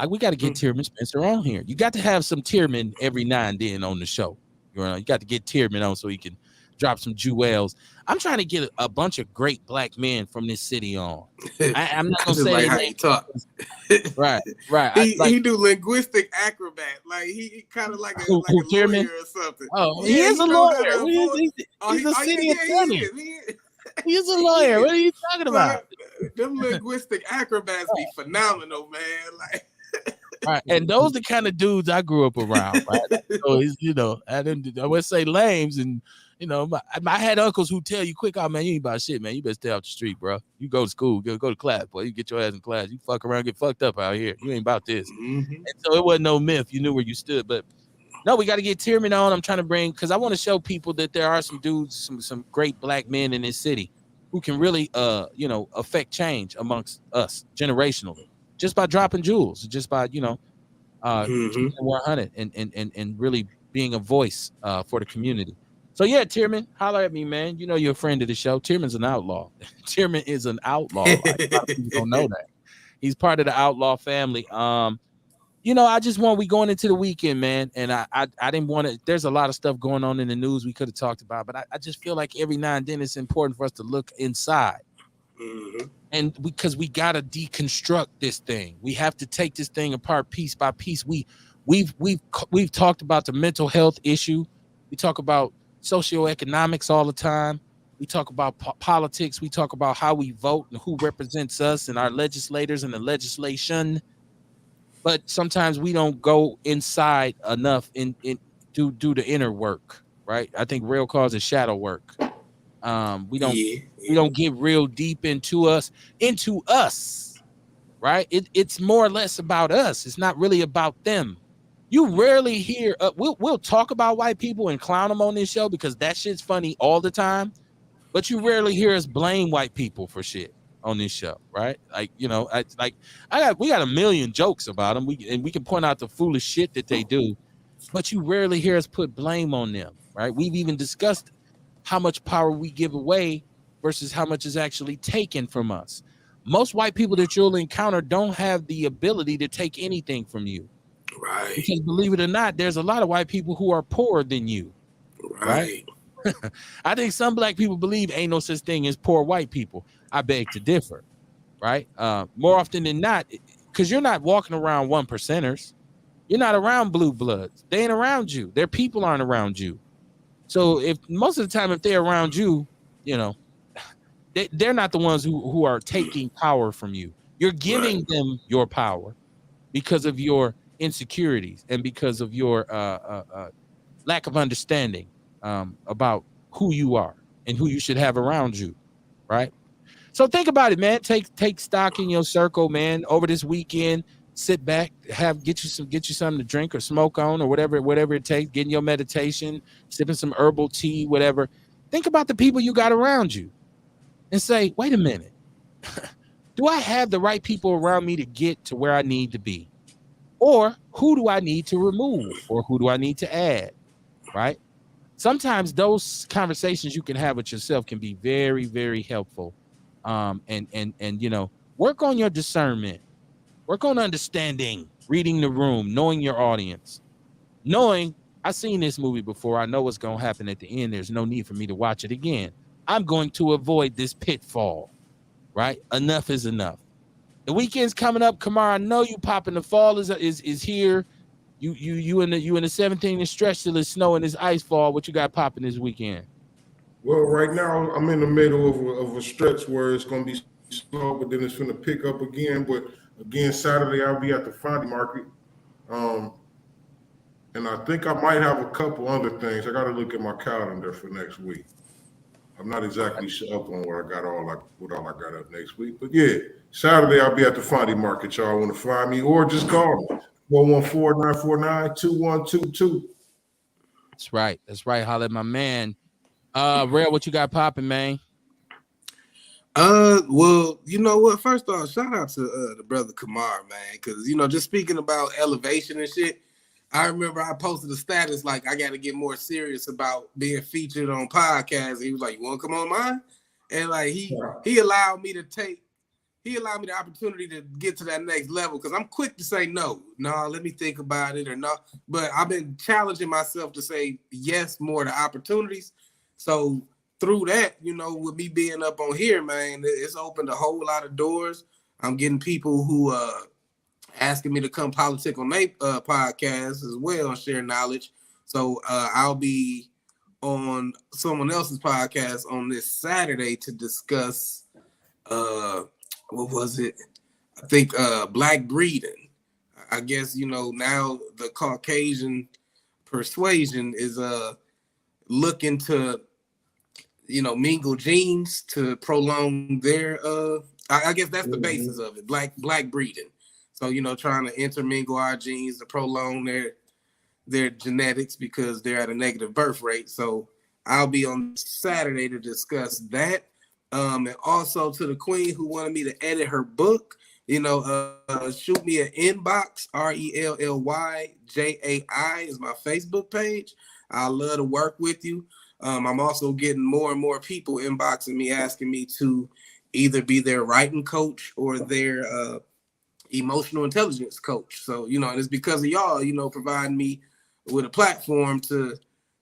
We got to get Tierman Spencer on here. You got to have some Tierman every now and then on the show. You got to get Tierman on so he can drop some jewels. I'm trying to get a bunch of great Black men from this city on. I'm not gonna say like how he talk. Right. He do linguistic acrobat. Like he kind of like a lawyer or something. Oh, he is a lawyer. He's a city attorney. He's a lawyer. What are you talking about? Them linguistic acrobats be phenomenal, man. Like. Right, and those the kind of dudes I grew up around. Right, so you know, I would say lames, and you know, I had uncles who tell you quick, "Oh man, you ain't about shit, man. You better stay off the street, bro. You go to school, go to class, boy. You get your ass in class. You fuck around, get fucked up out here. You ain't about this." And so it wasn't no myth. You knew where you stood. But no, we got to get Tierman on. I'm trying to bring, because I want to show people that there are some dudes, some great Black men in this city who can really, you know, affect change amongst us generationally. Just by dropping jewels, just by, you know, 100 and really being a voice for the community. So yeah, Tierman, holler at me, man. You know you're a friend of the show. Tierman's an outlaw. Tierman is an outlaw. Like, a lot of people don't know that. He's part of the outlaw family. You know, we going into the weekend, man, and I didn't want to. There's a lot of stuff going on in the news we could have talked about, but I just feel like every now and then it's important for us to look inside. And because we gotta deconstruct this thing, we have to take this thing apart piece by piece. We've talked about the mental health issue. We talk about socioeconomics all the time. We talk about politics. We talk about how we vote and who represents us and our legislators and the legislation. But sometimes we don't go inside enough in do the inner work, right? I think real cause is shadow work. We don't get real deep into us, right? It's more or less about us. It's not really about them. You rarely hear. We'll talk about white people and clown them on this show because that shit's funny all the time. But you rarely hear us blame white people for shit on this show, right? Like, you know, we got a million jokes about them. We can point out the foolish shit that they do, but you rarely hear us put blame on them, right? We've even discussed how much power we give away versus how much is actually taken from us. Most white people that you'll encounter don't have the ability to take anything from you. Right. Because believe it or not, there's a lot of white people who are poorer than you. Right. I think some black people believe ain't no such thing as poor white people. I beg to differ. Right. More often than not, because you're not walking around 1%ers. You're not around blue bloods. They ain't around you. Their people aren't around you. So if most of the time, if they're around you, you know, they're not the ones who are taking power from you. You're giving them your power because of your insecurities and because of your lack of understanding about who you are and who you should have around you, right? So think about it, man. Take stock in your circle, man. Over this weekend, sit back, get you something to drink or smoke on or whatever it takes. Getting your meditation, sipping some herbal tea, whatever. Think about the people you got around you, and say, wait a minute, do I have the right people around me to get to where I need to be? Or who do I need to remove? Or who do I need to add? Right? Sometimes those conversations you can have with yourself can be very, very helpful. And you know, work on your discernment, work on understanding, reading the room, knowing your audience, knowing I've seen this movie before. I know what's going to happen at the end. There's no need for me to watch it again. I'm going to avoid this pitfall, right? Enough is enough. The weekend's coming up, Kamar. I know you popping. The fall is here. You in the 17 stretch till it's snow and it's ice fall. What you got popping this weekend? Well, right now I'm in the middle of a stretch where it's going to be slow, but then it's going to pick up again. But again, Saturday I'll be at the Friday market, and I think I might have a couple other things. I got to look at my calendar for next week. I'm not exactly up on what all I got up next week, but yeah, Saturday I'll be at the Friday market. Y'all want to find me or just call me 414-949-2122. That's right. Holla at my man. Rail, what you got popping, man? Well, you know what? First off, shout out to the brother Kamar, man, because you know, just speaking about elevation and shit. I remember I posted a status like I got to get more serious about being featured on podcasts. He was like, "You want to come on mine?" And like he allowed me the opportunity to get to that next level because I'm quick to say no. No, let me think about it or no. But I've been challenging myself to say yes more to opportunities. So through that, you know, with me being up on here, man, it's opened a whole lot of doors. I'm getting people who asking me to come politic on their podcast as well and share knowledge. So I'll be on someone else's podcast on this Saturday to discuss what was it? I think black breeding. I guess, you know, now the Caucasian persuasion is looking to, you know, mingle genes to prolong their I guess that's the basis of it, black breeding. So, you know, trying to intermingle our genes to prolong their genetics because they're at a negative birth rate. So I'll be on Saturday to discuss that. And also to the queen who wanted me to edit her book, you know, shoot me an inbox, RELLYJAI is my Facebook page. I love to work with you. I'm also getting more and more people inboxing me, asking me to either be their writing coach or their emotional intelligence coach. So, you know, and it's because of y'all, you know, providing me with a platform to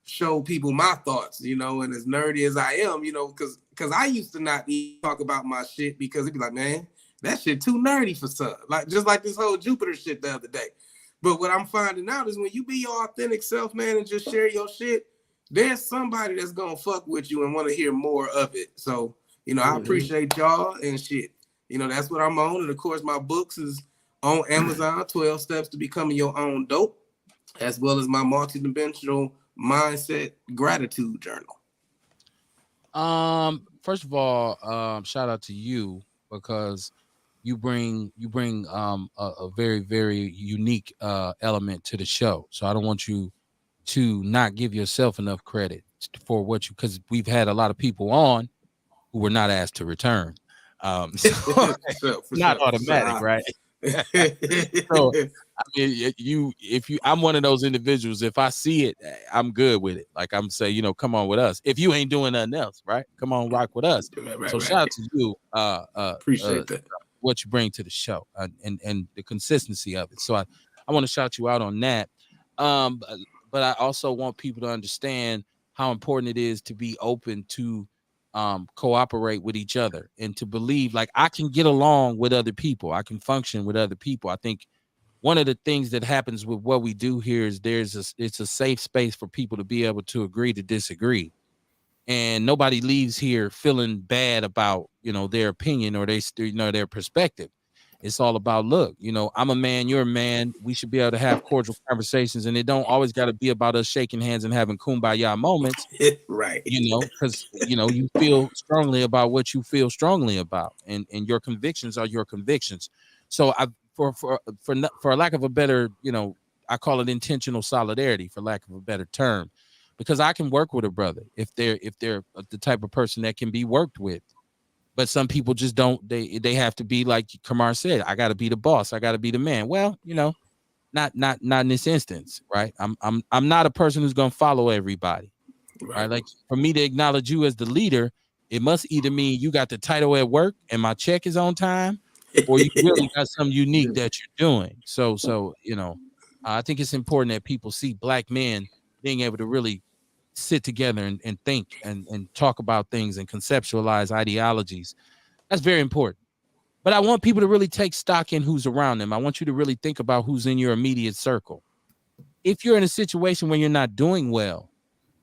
show people my thoughts, you know, and as nerdy as I am, you know, because I used to not even talk about my shit because it'd be like, man, that shit too nerdy for some. Like, just like this whole Jupiter shit the other day. But what I'm finding out is when you be your authentic self, man, and just share your shit, there's somebody that's going to fuck with you and want to hear more of it. So, you know, I appreciate y'all and shit. You know, that's what I'm on. And of course, my books is on Amazon, 12 Steps to Becoming Your Own Dope, as well as my multidimensional mindset gratitude journal. First of all, shout out to you because you bring a very, very unique element to the show. So I don't want you to not give yourself enough credit for what you, because we've had a lot of people on who were not asked to return. So not automatic, right? So I mean, I'm one of those individuals. If I see it, I'm good with it. Like I'm saying, come on with us. If you ain't doing nothing else, right? Come on, rock with us. So shout out to you. Appreciate that. What you bring to the show and the consistency of it. So I want to shout you out on that. But I also want people to understand how important it is to be open to cooperate with each other and to believe like I can get along with other people. I can function with other people. I think one of the things that happens with what we do here is it's a safe space for people to be able to agree to disagree. And nobody leaves here feeling bad about, their opinion or their perspective. It's all about, look, I'm a man, you're a man. We should be able to have cordial conversations, and it don't always got to be about us shaking hands and having kumbaya moments. Right. Because, you feel strongly about what you feel strongly about, and your convictions are your convictions. So for lack of a better, I call it intentional solidarity, for lack of a better term, because I can work with a brother if they're the type of person that can be worked with. But some people just don't. They have to be like Kamar said. I got to be the boss. I got to be the man. Well, not in this instance, right? I'm not a person who's gonna follow everybody, right? Like for me to acknowledge you as the leader, it must either mean you got the title at work and my check is on time, or you really got something unique that you're doing. So I think it's important that people see Black men being able to really sit together and think and talk about things and conceptualize ideologies. That's very important. But I want people to really take stock in who's around them. I want you to really think about who's in your immediate circle. If you're in a situation where you're not doing well,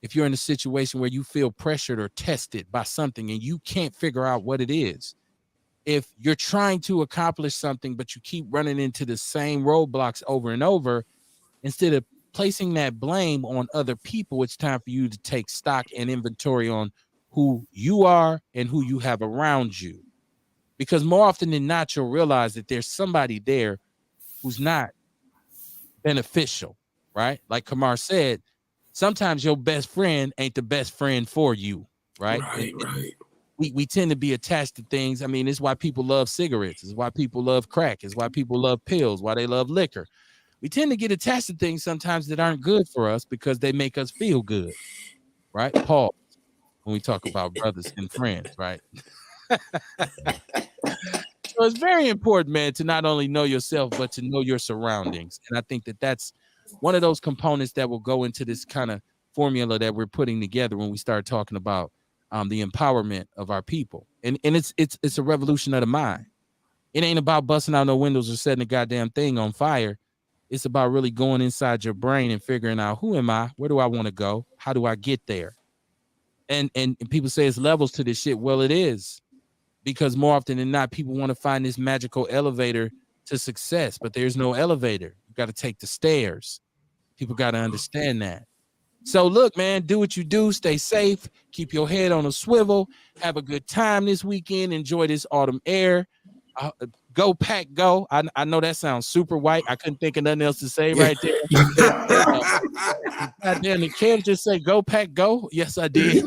if you're in a situation where you feel pressured or tested by something and you can't figure out what it is, if you're trying to accomplish something but you keep running into the same roadblocks over and over, instead of placing that blame on other people, it's time for you to take stock and inventory on who you are and who you have around you. Because more often than not, you'll realize that there's somebody there who's not beneficial, right? Like Kamar said, sometimes your best friend ain't the best friend for you, right? Right. We tend to be attached to things. I mean, it's why people love cigarettes. It's why people love crack. It's why people love pills, why they love liquor. We tend to get attached to things sometimes that aren't good for us because they make us feel good, right? Pause when we talk about brothers and friends, right? So it's very important, man, to not only know yourself, but to know your surroundings. And I think that that's one of those components that will go into this kind of formula that we're putting together when we start talking about the empowerment of our people. And it's a revolution of the mind. It ain't about busting out no windows or setting a goddamn thing on fire. It's about really going inside your brain and figuring out, who am I? Where do I want to go? How do I get there? And people say it's levels to this shit. Well, it is. Because more often than not, people want to find this magical elevator to success, but there's no elevator. You got to take the stairs. People got to understand that. So look, man, do what you do. Stay safe. Keep your head on a swivel. Have a good time this weekend. Enjoy this autumn air. Go pack, go. I know that sounds super white. I couldn't think of nothing else to say right there. God damn it, Kev just say go pack, go. Yes, I did.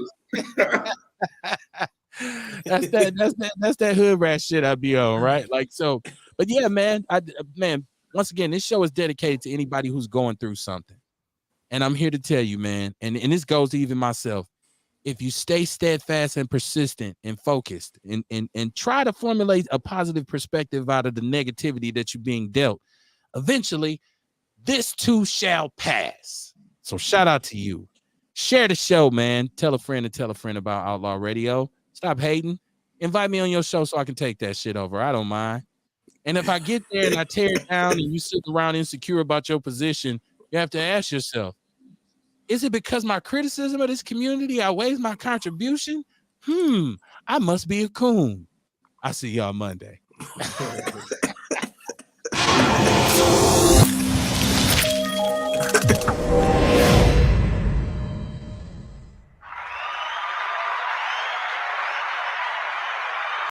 That's that hood rat shit I be on, right? Like, so, but yeah, man, once again, this show is dedicated to anybody who's going through something. And I'm here to tell you, man, and this goes to even myself. If you stay steadfast and persistent and focused and try to formulate a positive perspective out of the negativity that you're being dealt, eventually this too shall pass. So shout out to you. Share the show, man. Tell a friend about Outlaw Radio. Stop hating. Invite me on your show so I can take that shit over. I don't mind. And if I get there and I tear it down and you sit around insecure about your position, you have to ask yourself, is it because my criticism of this community outweighs my contribution? I must be a coon. I see y'all Monday.